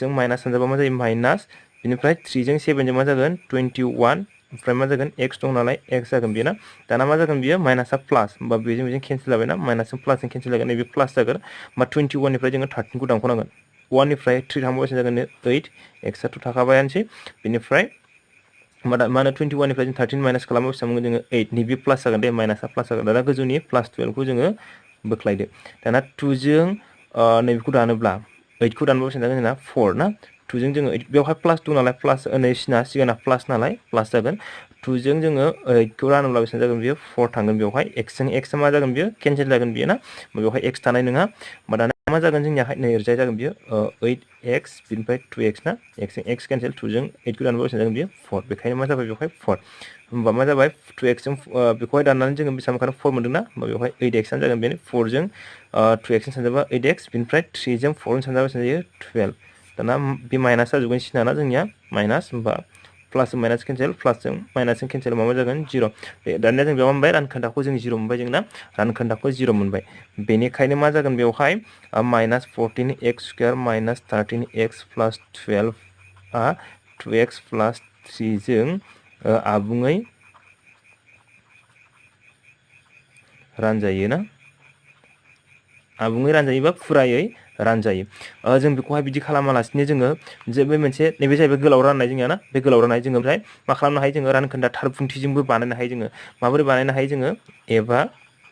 जों माइनास सानजाबा मा जायो माइनास बेनिफ्राय 3 जों 7 जों मा जागोन 21 ओमफ्राय मा जागोन x दं नालाय x जागोन बेयो ना दाना मा जागोन बियो माइनासआ प्लास होमबा बेजों केन्सेल जाबाय ना माइनासजों प्लासजों केन्सेल जागोन नैबे प्लास जागोन होमबा 21 निफ्राय जोङो 13 खौ दानख'नांगोन 1 निफ्राय 3 थांबा बेसेबां जागोन 8 x आथ' थाखाबायानोसै बेनिफ्राय मा होनो 21 निफ्राय जों 13 माइनास खालामबा बेसेबां मोनगोन जोङो 8 नैबे प्लास जागोन दे माइनासआ प्लास जागोन दाना गोजौनि प्लास 12 खौ जोङो बोख्लायदो दाना 2 जों नैबेखौ दानोब्ला 8 खौ दानबा बेसेबां जागोन जोंना 4 ना 2 जों जोङो बेवहाय प्लास दं नालाय प्लास सिगांना प्लास नालाय प्लास जागोन 2 जों जोङो 8 खौ रानोब्ला बेसेबां जागोन बेयो 4 थांगोन बेवहाय x जों x मा जागोन बेयो केन्सेल जागोन बेयो ना बेवहाय x थानाय नङा होमबा दाना मा जागोन जोंनियाहाय नै ओरैजाय जागोन बियो 8x बिनिफ्राय 2x ना x जों x केन्सेल 2 जों 8 खौ दानबा बेसेबां जागोन बियो 4 बेखायनो मा जाबाय बेवहाय 4 होमबा मा जाबाय 2x जों बेखौहाय दाननानै जोङो बेसेबां मोनगोन 4 मोनदों ना होमबा बेवहाय 8x आनो जागोन बेनो 4 जों 2x जों सानजाबा 8x बिनिफ्राय 3 जों 4 जों सानजाबा बेसेबां जायो 12 दाना बे माइनास जाजोबगोन सिनाना जोंनिया माइनास होमबा प्लास माइनास केन्सेल प्लासजों माइनासजों केन्सेल माबा जागोन 0 दानिया जों बेयाव मोनबाय रानखोन्दाखौ जों 0 मोनबाय जोंना रानखोन्दाखौ 0 मोनबाय बेनिखायनो मा जागोन बेवहाय minus 14x square minus 13x प्लास 12 आ 2x प्लास 3 जों आबुङै रानजायो ना आबुङै रानजायोबा फुरायै रानजायो जों बेखौहाय बिदि खालामालासिनो जोङो जे बे मोनसे नैबे जाहैबाय गोलाव राननाय जोंनिया ना बे गोलाव राननाय जोङो ओमफ्राय मा खालामनो हायो जोङो रानखोन्दा थारफुंथिजोंबो बानायनो हायो जोङो माबोरै बानायनो हायो जोङो एबा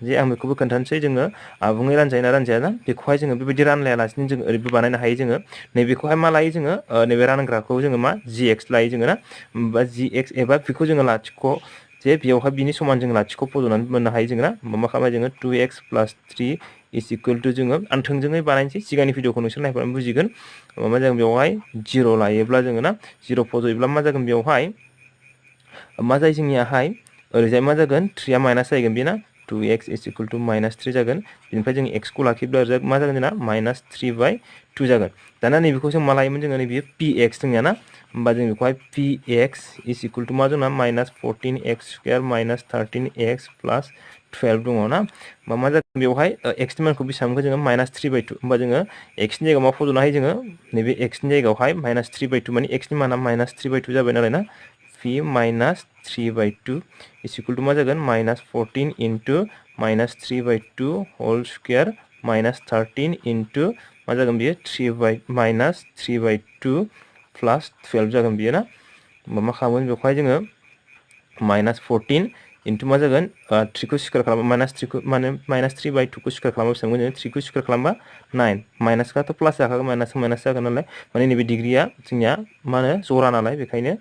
जे आं बेखौबो खोन्थानोसै जोङो आबुङै रानजायो ना रानजाया ना बेखौहाय जोङो बेबायदि रानलायालासिनो जोङो ओरैबो बानायनो हायो जोङो नैबेखौहाय मा लायो जोङो नैबे रानग्राखौ जोङो मा gx लायो जोङो ना बा gx एबा बेखौ जोङो लाथिख' जे बेयावहाय बिनि समान जों लाथिख' फज'नानै मोननो हायो जोङो ना मा खालामो जोङो 2x प्लास 3 इज इकुवेल टु जोङो आं थोंजोङै बानायनोसै सिगांनि भिडिअखौ नोंसोर नायफानानै बुजिगोन मा जागोन बेवहाय 0 लायोब्ला जोङो ना 0 फज'योब्ला मा जागोन बेवहाय मा जायो जोंनियाहाय ओरैजाय मा जागोन 3 आ माइनास जागोन बेना 2x इज इकुवेल टु माइनास 3 जागोन बेनिफ्राय जों x खौ लाखिब्ला ओरैजाय मा जागोन जोंना माइनास 3/2 जागोन दाना नैबेखौ जों मा लायोमोन जोङो नैबे px जोंनिया ना होमबा जों बेखौहाय px इज इकुवेल टु मा जोंना minus 14x square minus 13x प्लास 12 दङ ना मा जागोन बेवहाय x नि मानखौ बेसेबां मोनगोन जोङो माइनास 3/2 होमबा जोङो x नि जायगायाव मा फज'नो हायो जोङो नैबे x नि जायगायावहाय माइनास 3/2 माने x नि माना माइनास 3/2 जाबाय नालाय ना p minus 3/2 is equal to मा जागोन minus 14 into minus 3/2 whole square minus 13 into मा जागोन बेयो माइनास 3/2 प्लास 12 जागोन बेयो ना होमबा मा खालामगोन बेवहाय जोङो माइनास 14 इनटु मा जागोन 3 खौ स्क्वायर खालामबा माइनास 3 खौ माने माइनास 3/2 खौ स्क्वायर खालामबा बेसेबां मोनगोन 3 खौ स्क्वायर खालामबा 9 माइनासआथ' प्लास जाखागोन माइनास जागोन नालाय माने नैबे डिग्रिया जोंनिया मा होनो जरा नालाय बेखायनो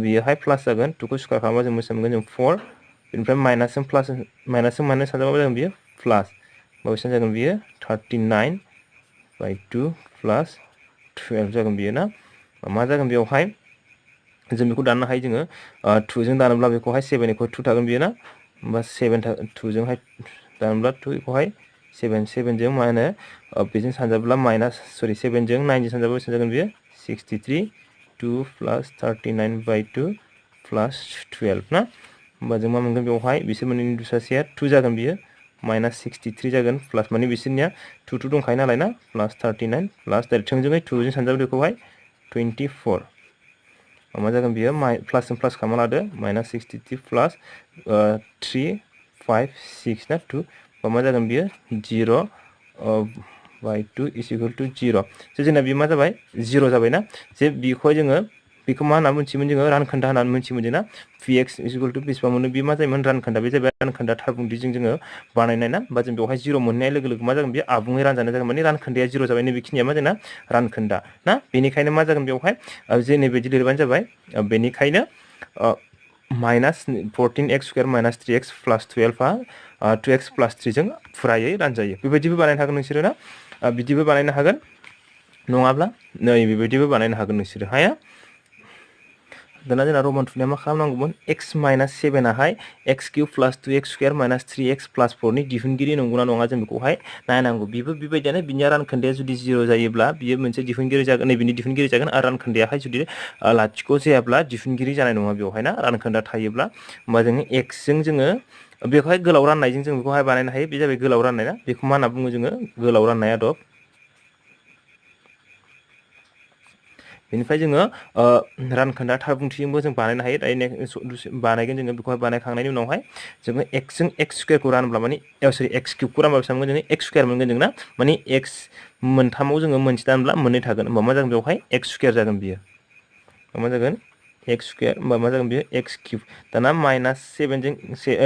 बियोहाय प्लास जागोन 2 खौ स्क्वायर खालामबा जों बेसेबां मोनगोन जों 4 बेनिफ्राय माइनासजों माइनास सानजाबा जागोन बियो प्लास बेसेबां जागोन बियो 39/2 प्लास 12 जागोन बियो ना मा जागोन बेयावहाय जों बेखौ दाननो हायो जोङो 2 जों दानोब्ला बेखौहाय 7 इखौ 2 थागोन बियो ना होमबा 7 2 जोंहाय दानोब्ला 2 इखौहाय 7 जों मा होनो बेजों सानजाब्ला माइनास सरि 7 जों 9 जों सानजाब्ला बेसेबां जागोन बियो 63 2 प्लस 39/2 प्लस 12 ना होमबा जों मा मोनगोन बेवहाय बिसोर मोननैनि दुसासेया 2 जागोन बियो माइनास 63 जागोन प्लस माने बिसोरनिया 2 2 दंखायो नालाय ना प्लस 39 प्लस थोंजोङै 2 जों सानजाब्ला बेखौहाय 24 मा जागोन बियो प्लस जों प्लास खालामना लादो माइनास 63 प्लस 3 5 6 ना 2 मा जागोन बियो 0/2 इज इक्वल टु 0 जे जोंना बियो मा जाबाय 0 जाबाय ना जे बेखौहाय जोङो बेखौ मा होनना मोनथियोमोन जोङो रानखोन्दा होननानै मोनथियोमोन जोंना px इज इक्वल टु बेसेबां मोनो बे मा जायोमोन रानखोन्दा बे जाबाय रानखोन्दा थारबुंथिजों जोङो बानायनाय ना बा जों बेवहाय 0 मोननाय लोगो लोगो मा जागोन बे आबुङै रानजानाय जागोन माने रानखोन्दाया 0 जाबाय नैबेखिनिया मा जोंना रानखोन्दा ना बेनिखायनो मा जागोन बेवहाय जे नैबायदि लिरबानो जाबाय बेनिखायनो minus 14x² minus 3x plus 12 2x plus 3 जों फुरायै रानजायो बेबायदिबो बानायनो हागोन नोंसोरो ना बिदिबो बानायनो हागोन नङाब्ला नै बेबायदिबो बानायनो हागोन नोंसोरो हाया दाना जोंना रमान थुनाया मा खालामनांगौमोन x माइनास 7 आहाय x³ plus 2x² minus 3x plus 4 नि दिहुनगिरि नंगौना नङा जों बेखौहाय नायनांगौ बेबो बेबायदियानो बिनिया रानखोन्दाया जुदि 0 जायोब्ला बियो मोनसे दिहुनगिरि जागोन नैबेनि दिहुनगिरि जागोन आरो रानखोन्दायाहाय जुदि लाथिख' जायाब्ला दिहुनगिरि जानाय नङा बेवहाय ना रानखोन्दा थायोब्ला होमबा जोङो x जों जोङो बेखौहाय गोलाव राननायजों जों बेखौहाय बानायनो हायो बे जाबाय गोलाव राननाय ना बेखौ मा होनना बुङो जोङो गोलाव राननाय आदब बेनिफ्राय जोङो रानखोन्दा थारबुंथिजोंबो जों बानायनो हायो बानायगोन जोङो बेखौहाय बानायखांनायनि उनावहाय जोङो x जों x² खौ रानब्ला माने सरि x³ खौ रानब्ला बेसेबां मोनगोन जोङो x² मोनगोन जों ना माने x मोनथामाव जोङो मोनसे दानब्ला मोननै थागोन होमबा मा जागोन बेवहाय x² जागोन बियो मा जागोन x² होमबा मा जागोन बियो x³ दाना माइनास 7 जों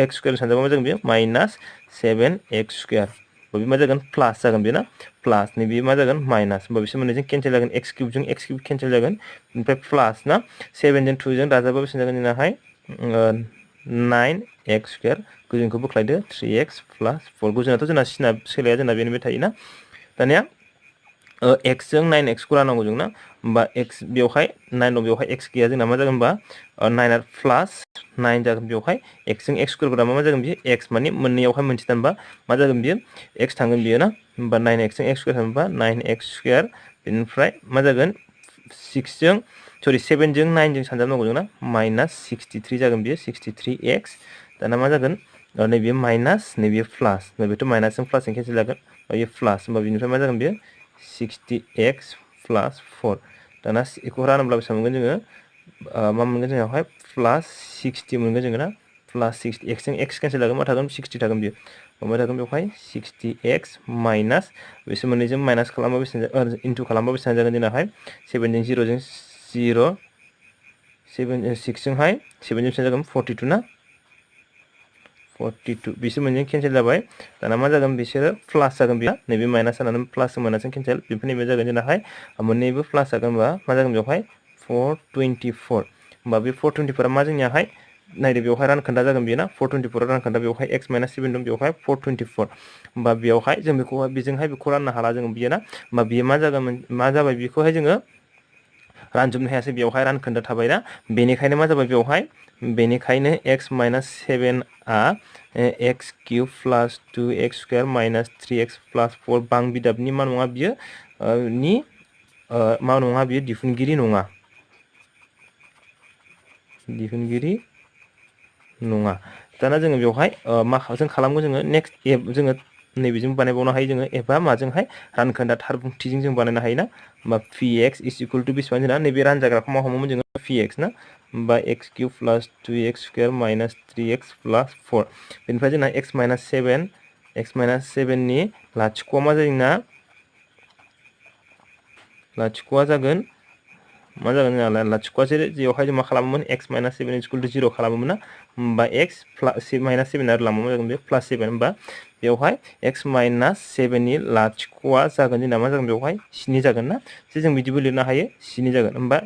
x² सानजाबा मा जागोन बियो माइनास 7x² बे मा जागोन प्लास जागोन बे ना प्लास नैबे मा जागोन माइनास होमबा बिसोर मोननैजों केन्सेल जागोन x³ जों x³ केन्सेल जागोन ओमफ्राय प्लास ना 7 जों 2 जों दाजाबा बेसेबां जागोन जोंनाहाय 9x² गोजौनिखौ बोख्लायदो 3x प्लस 4 गोजौनाथ' जोंना सिना सोलाया जोंना बेनो बे थायोना दानिया x जों 9x खौ राननांगौ जों ना होमबा x बेवहाय 9 दं बेवहाय x गैया जोंना मा जागोन होमबा 9 प्लास 9 जागोन बेवहाय x जों x² दामा मा जागोन बियो x माने मोननैयावहाय मोनसे दानबा मा जागोन बियो x थांगोन बियो ना होमबा 9x जों x² थांबा 9x² बेनिफ्राय मा जागोन 6 जों सरि 7 जों 9 जों सानजाबनांगौ जों ना माइनास 63 जागोन बियो 63x दाना मा जागोन नैबे माइनास नैबे प्लास नैबेथ' माइनासजों प्लासजों केन्सेल जागोन बेयो प्लास होमबा बेनिफ्राय मा जागोन बेयो 60x प्लस 4 दाना बेखौ रानोब्ला बेसेबां मोनगोन जोङो मा मोनगोन जोंनावहाय प्लास 60 मोनगोन जोङो ना प्लास 60 x जों x केन्सेल जागोन मा थागोन 60 थागोन बियो मा थागोन बेवहाय 60x माइनास बिसोर मोननैजों माइनास खालामबा बेसेबां इन्टु खालामबा बेसेबां जागोन जोंनाहाय 7 जों 0 जों 0 6 जोंहाय 7 जों बेसेबां जागोन 42 ना 42 बिसोर मोननैजों केन्सेल जाबाय दाना मा जागोन बिसोरो प्लास जागोन बियो नैबे माइनास जानानै प्लास माइनासजों केन्सेल बेफोरनि बे जागोन जोंनाहाय मोननैबो प्लास जागोन होनबा मा जागोन बेवहाय 424 होमबा बे 424 मा जोंनियाहाय नायदो बेवहाय रानखोन्दा जागोन बियो ना 424 रानखोन्दा बेवहाय x माइनास 7 दं बेवहाय 424 होमबा बेवहाय जों बेखौहाय बेजोंहाय बेखौ राननो हाला जों बियो ना होमबा बियो मा जागोन मा जाबाय बेखौहाय जोङो रानजोबनो हायासै बेवहाय रानखोन्दा थाबाय ना बेनिखायनो मा जाबाय बेवहाय बेनिखायनो x माइनास 7 आ x³ plus 2x² minus 3x plus 4 बां बिदाबनि मा नङा बियो मा नङा बियो दिहुनगिरि नङा दाना जोङो बेवहाय मा जों खालामगोन जोङो नेक्स्ट जोङो नैबेजों बानायबावनो हायो जोङो एबा माजोंहाय रानखोन्दा थारबुंथिजों जों बानायनो हायो ना होमबा px इज इक्वल टु बेसेबां जोंना नैबे रानजाग्राखौ मा हमोमोन जोङो px ना होमबा x³ plus 2x² minus 3x plus 4 बेनिफ्राय जोंना x माइनास 7 नि लाथिख'आ मा जायो जोंना लाथिख'आ जागोन मा जागोन जोंना लाथिख'आ जेरावहाय जों मा खालामोमोन x माइनास 7 इज इक्वल टु 0 खालामोमोन ना होमबा x माइनास 7 आरो लामाव मा जागोन बे प्लास 7 होमबा बेवहाय x माइनास 7 नि लाथिख'आ जागोन जोंना मा जागोन बेवहाय 7 जागोन ना जे जों बिदिबो लिरनो हायो 7 जागोन होमबा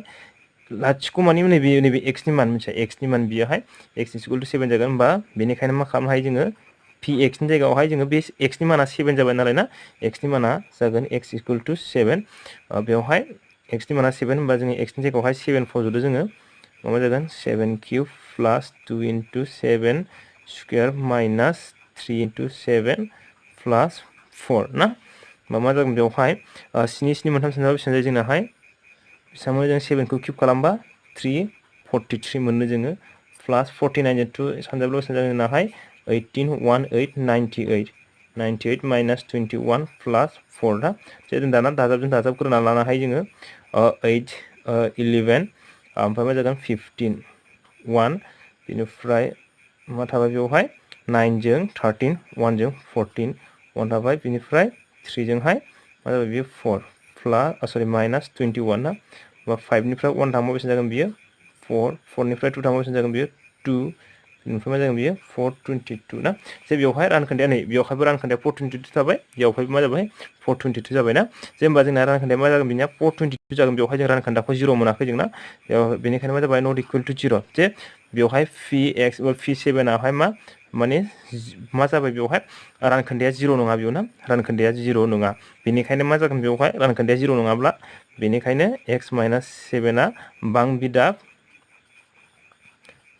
लाथिख' मानि नैबे x नि मान मिथिया x नि मान बियोहाय x इज इक्वल टु 7 जागोन होमबा बेनिखायनो मा खालामनो हायो जोङो px नि जायगायावहाय जोङो बे x नि माना 7 जाबाय नालाय ना x नि माना जागोन x इज इक्वल टु 7 बेवहाय x नि माना 7 होनबा जोङो x नि जायगायावहाय 7 फज'दो जोङो मा जागोन 7 cube plus 2 into 7 square minus 3 into 7 plus 4 ना मा जागोन बेवहाय 7 7 मोनथाम सानजाबा बेसेबां जायो जोंनाहाय बेसेबां जों 7 खौ क्यूब खालामबा 343 मोननो जोङो प्लस 49 जों 2 सानजाब्ला बेसेबां जागोन जोंनाहाय 18 18 98 98 minus 21 plus 4 ना जों दाना दाजाबजों दाजाबग्रोना लानो हायो जोङो 8 11 ओमफ्राय मा जागोन 15 1 बेनिफ्राय मा थाबाय बेवहाय 9 जों 13 1 जों 14 1 थाबाय बेनिफ्राय 3 जोंहाय मा जाबाय बेयो 4 प्लस सरि माइनस 21 ना बा 5 निफ्राय 1 थांबा बेसेबां जागोन बेयो 4 4 निफ्राय 2 थांबा बेसेबां जागोन बेयो 2 बेनिफ्राय मा जागोन बेयो 422 ना जे बेवहाय रानखोन्दाया नै बेवहायबो रानखोन्दाया 422 थाबाय बेवहायबो मा जाबाय 422 जाबाय ना जे होमबा जोंना रानखोन्दाया मा जागोन बिनिया 422 जागोन बेवहाय जों रानखोन्दाखौ 0 मोनाखै जोंना बेनिखायनो मा जाबाय नट इक्वल टु 0 जे बेवहाय px एबा p7 आवहाय मा माने मा जाबाय बेवहाय रानखोन्दाया 0 नङा बेयाव ना रानखोन्दाया 0 नङा बेनिखायनो मा जागोन बेवहाय रानखोन्दाया 0 नङाब्ला बेनिखायनो x - 7 आ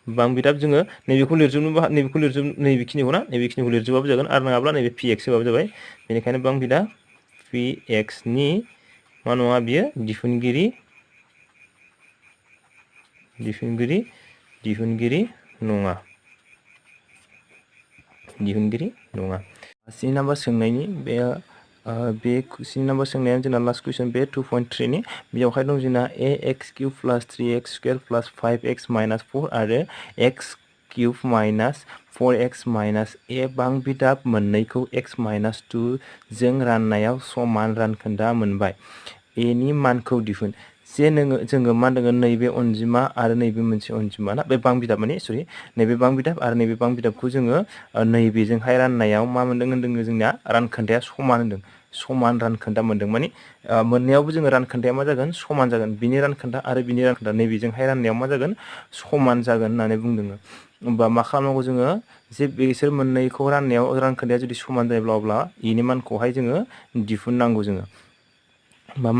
बां बिदाब जोङो नैबेखौ लिरजोबनोबो नैबेखौ लिरजोब नैबेखिनिखौ ना नैबेखिनिखौ लिरजोबाबो जागोन आरो नङाब्ला नैबे px होबाबो जाबाय बेनिखायनो बां बिदाब px नि मा नङा बियो दिहुनगिरि नङा स्नि नाम्बार सोंनायनि बे स्नि नाम्बार सोंनायानो जोंना लास्ट कुइसन बे 2.3 नि बेयावहाय दं जोंना ax³ + 3x² + 5x - 4 आरो x³ - 4x - a बां बिदाब मोननैखौ x - 2 जों राननायाव समान रानखोन्दा मोनबाय a नि मानखौ दिहुन जे जोङो मा होनदों नैबे अनजिमा आरो नैबे मोनसे अनजिमा ना बे बां बिदाब माने सरि नैबे बां बिदाब आरो नैबे बां बिदाबखौ जोङो नैबेजोंहाय राननायाव मा मोनदों होनदों जोंना रानखोन्दाया समान होनदों समान रानखोन्दा मोनदों माने मोननैयावबो जोङो रानखोन्दाया मा जागोन समान जागोन बिनि रानखोन्दा आरो बिनि रानखोन्दा नैबेजोंहाय राननायाव मा जागोन समान जागोन होननानै बुंदों होमबा मा खालामनांगौ जोङो जे बिसोर मोननैखौ राननायाव रानखोन्दाया जुदि समान जायोब्ला अब्ला इनि मानखौहाय जोङो दिहुननांगौ जोङो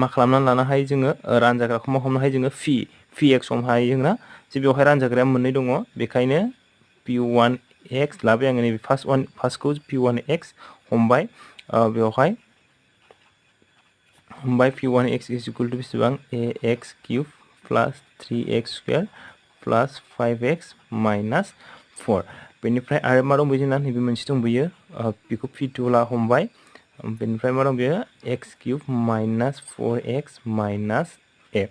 मा खालामनानै लानो हायो जोङो रानजाग्राखौ मा हमनो हायो जोङो px हमनो हायो जोंना जे बेवहाय रानजाग्राया मोननै दङ बेखायनो p1x लाबाय आङो नैबे फार्स्टखौ p1x हमबाय बेवहाय p1x = बेसेबां ax³ + 3x² + 5x - 4 बेनिफ्राय आरो मा दंबायो जोंना नैबे मोनसे दंबायो बेखौ p2 ला हमबाय बेनिफ्राय मा दं बेयो x³ - 4x - a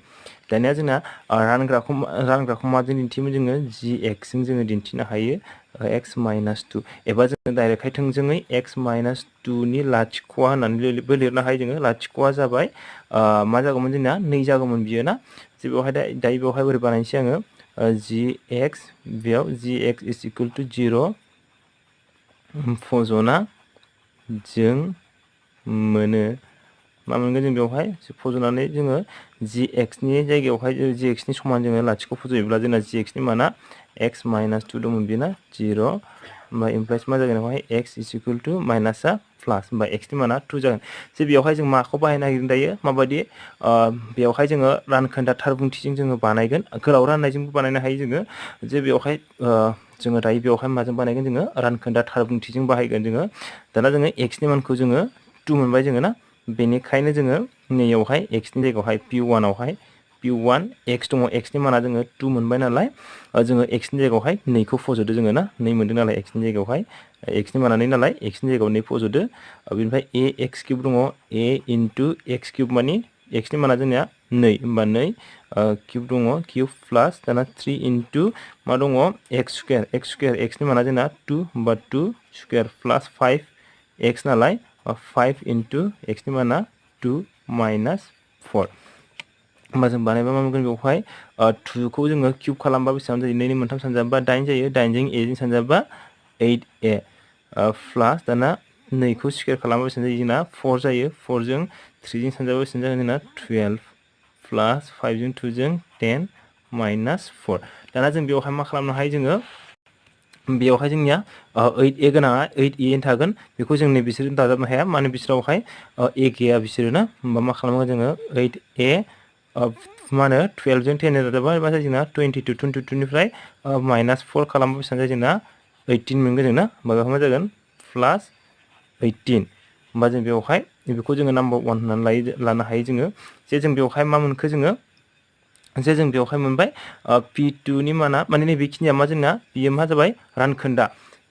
दानिया जोंना रानग्राखौ माजों दिन्थियोमोन जोङो gx जों जोङो दिन्थिनो हायो x - 2 एबा जोङो डाइरेक्टहाय थोंजोङै x - 2 नि लाथिख'आ होननानैबो लिरनो हायो जोङो लाथिख'आ जाबाय मा जागौमोन जोंना 2 जागौमोन बियो ना जे बेवहाय दायो बेवहाय बोरै बानायनोसै आङो gx बेयाव gx = 0 फजना जों मोनो मा मोनगोन जों बेवहाय फज'नानै जोङो gx नि जायगायावहाय gx नि समान जोङो लाथिख' फज'योब्ला जोंना gx नि माना x - 2 दंमोन बेना 0 ओमफ्राय इमप्लाइस मा जागोन बेवहाय x = माइनासआ प्लास होमबा x नि माना 2 जागोन जे बेवहाय जों माखौ बाहायनो नागिरदों दायो माबायदि बेवहाय जोङो रानखोन्दा थार बुंथिजों जोङो बानायगोन गोलाव राननायजोंबो बानायनो हायो जोङो जे बेवहाय जोङो दायो बेवहाय माजों बानायगोन जोङो रानखोन्दा थार बुंथिजों बाहायगोन जोङो दाना जोङो x नि मानखौ जोङो 2 मोनबाय जोङो ना बेनिखायनो जोङो नैयावहाय x नि जायगायावहाय p1 आवहाय p1 x दङ x नि माना जोङो 2 मोनबाय नालाय जोङो x नि जायगायावहाय 2 खौ फज'दो जोङो ना 2 मोनदों नालाय x नि जायगायावहाय x नि माना 2 नालाय x नि जायगायाव 2 फज'दो बेनिफ्राय ax³ दङ a * x³ माने x नि माना जोंनिया 2 होमबा 2 किउब दङ किउब प्लास दाना 3 मा दङ x² x नि माना जोंना 2 होमबा 2 स्क्वायर प्लास 5x नालाय 5 * x नि माना 2 - 4 होमबा जों बानायबा मा मोनगोन बेवहाय 2 खौ जोङो किउब खालामबा बेसेबां जायो 2 नि मोनथाम सानजाबा 8 जायो 8 जों a जों सानजाबा 8a प्लास दाना 2 खौ स्क्वायर खालामबा बेसेबां जायो जोंना 4 जायो 4 जों 3 जों सानजाबा बेसेबां जागोन जोंना 12 प्लास 5 जों 2 जों 10 - 4 दाना जों बेवहाय मा खालामनो हायो जोङो बेवहाय जोंनिया 8a गोनाङा 8a थागोन बेखौ जों बिसोरजों दाजाबनो हाया माने बिसोरावहाय a गैया बिसोरो ना होमबा मा खालामगोन जोङो 8a माने 12 जों 10 जाबाय मा जायो जोंना 22 22 निफ्राय -4 खालामबा बेसेबां जायो जोंना 18 मोनगोन जोंना होमबा मा जागोन प्लस 18 होमबा जों बेवहाय बेखौ जोङो नाम्बार 1 होननानै लानो हायो जोङो जे जों बेवहाय मा मोनखो जोङो जे जों बेवहाय मोनबाय p2 नि माना माने नैबेखिनिया मा जोंना बियो मा जाबाय रानखोन्दा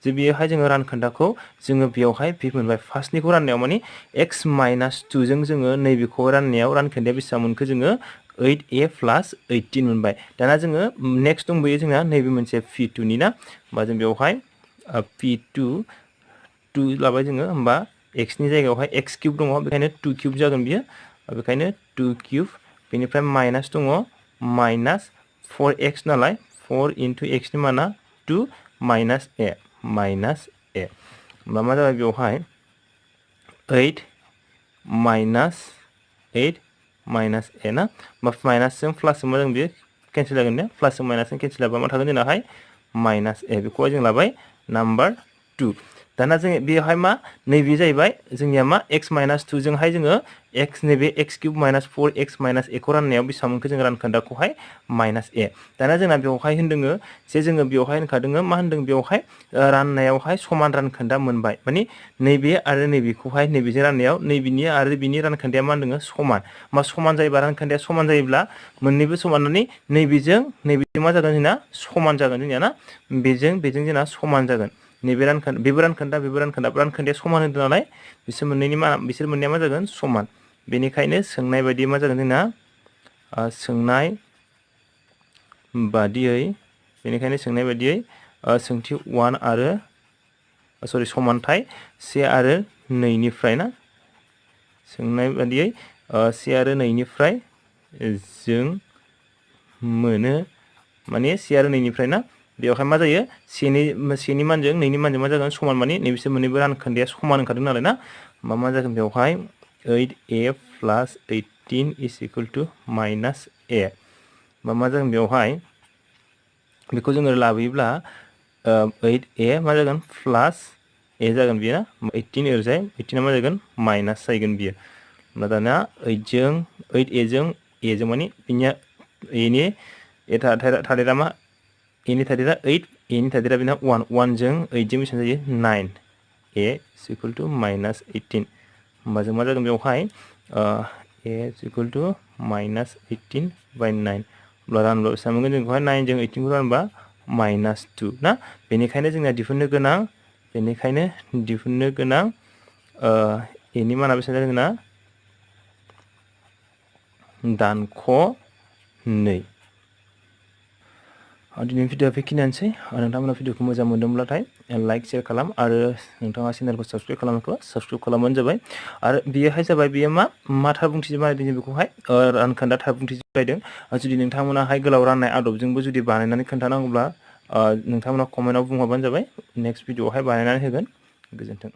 जे बेयोहाय जोङो रानखोन्दाखौ जोङो बेवहाय p मोनबाय फार्स्टनिखौ राननायाव माने x - 2 जों जोङो नैबेखौ राननायाव रानखोन्दाया बेसेबां मोनखो जोङो 8a + 18 मोनबाय दाना जोङो नेक्स्ट दंबोयो जोंना नैबे मोनसे p2 नि ना होमबा जों बेवहाय p2 2 लाबाय जोङो होमबा x नि जायगायावहाय x³ दङ बेखायनो 2³ जागोन बियो बेखायनो 2³ बेनिफ्राय माइनास दङ -4x नालाय 4 * x नि माना 2 - a होमबा मा जाबाय बेवहाय 8 - 8 - a ना होमबा माइनासजों प्लासजों मा जागोन बेयो केन्सेल जागोन ने प्लासजों माइनासजों केन्सेल जाबा मा थागोन जोंनाहाय -a बेखौहाय जों लाबाय नाम्बार 2 दाना जों बेयावहाय मा नैबे जाहैबाय जोंनिया मा x - 2 जोंहाय जोङो x नैबे x³ - 4x - a खौ राननायाव बेसेबां मोनखो जों रानखोन्दाखौहाय -a दाना जोंना बेवहाय होनदोङो जे जोङो बेवहाय होनखादोङो मा होनदों बेवहाय राननायावहाय समान रानखोन्दा मोनबाय माने नैबे आरो नैबेखौहाय नैबेजों राननायाव नैबेनि आरो बिनि रानखोन्दाया मा होनदोङो समान मा समान जायोबा रानखोन्दाया समान जायोब्ला मोननैबो समान माने नैबेजों मा जागोन जोंना समान जागोन जोंनिया ना बेजों जोंना समान जागोन नैबे रानखोन्दा बेबो रानखोन्दाया समान होदों नालाय बिसोर मोननैया मा जागोन समान बेनिखायनो सोंनाय बायदि मा जागोन जोंना सोंनाय बादियै बेनिखायनो सोंनाय बादियै सोंथि 1 आरो सरि समानथाय 1 आरो 2 निफ्राय ना सोंनाय बादियै 1 आरो 2 निफ्राय जों मोनो माने 1 आरो 2 निफ्राय ना बेवहाय मा जायो 1 नि मानजों 2 नि मानजों मा जागोन समान माने नैबिसोर मोननैबो रानखोन्दाया समान ओंखारदों नालाय ना मा जागोन बेवहाय 8a + 18 = -a मा जागोन बेवहाय बेखौ जोङो लाबोयोब्ला 8a मा जागोन प्लास a जागोन बियो 18 ओरैजाय 18 मा जागोन माइनास जागोन बियो होमब्ला दाना 8a जों a जों माने बिनिया a नि थादेरा मा a नि थादेरा 8 a नि थादेरा बिना 1 जों 8 जों बेसेबां जायो 9 a = -18 होमबा जों मा जागोन बेवहाय a = -18/9 होमब्ला रानब्ला बेसेबां मोनगोन जों बेवहाय 9 जों 18 खौ रानबा -2 ना बेनिखायनो जोंना दिहुननो गोनां a नि माना बेसेबां जागोन जोंना दानख' 2 दिनैनि भिडिअआ बेखिनियानोसै नोंथांमोना भिडिअखौ मोजां मोनदोंब्लाथाय लाइक शेयार खालाम आरो नोंथाङा चेनेलखौ साबस्क्राइब खालामाखैब्ला साबस्क्राइब खालामबानो जाबाय आरो बेयोहाय जाबाय बेयो मा थार बुंथिजों बानायदों बेखौहाय रानखोन्दा थार बुंथिजों बानायदों जुदि नोंथांमोनाहाय गोलाव राननाय आदबजोंबो जुदि बानायनानै खोन्थानांगौब्ला नोंथांमोना कमेन्टआव बुंहरबानो जाबाय नेक्स्ट भिडिअआवहाय बानायनानै होगोन गोजोन्थों।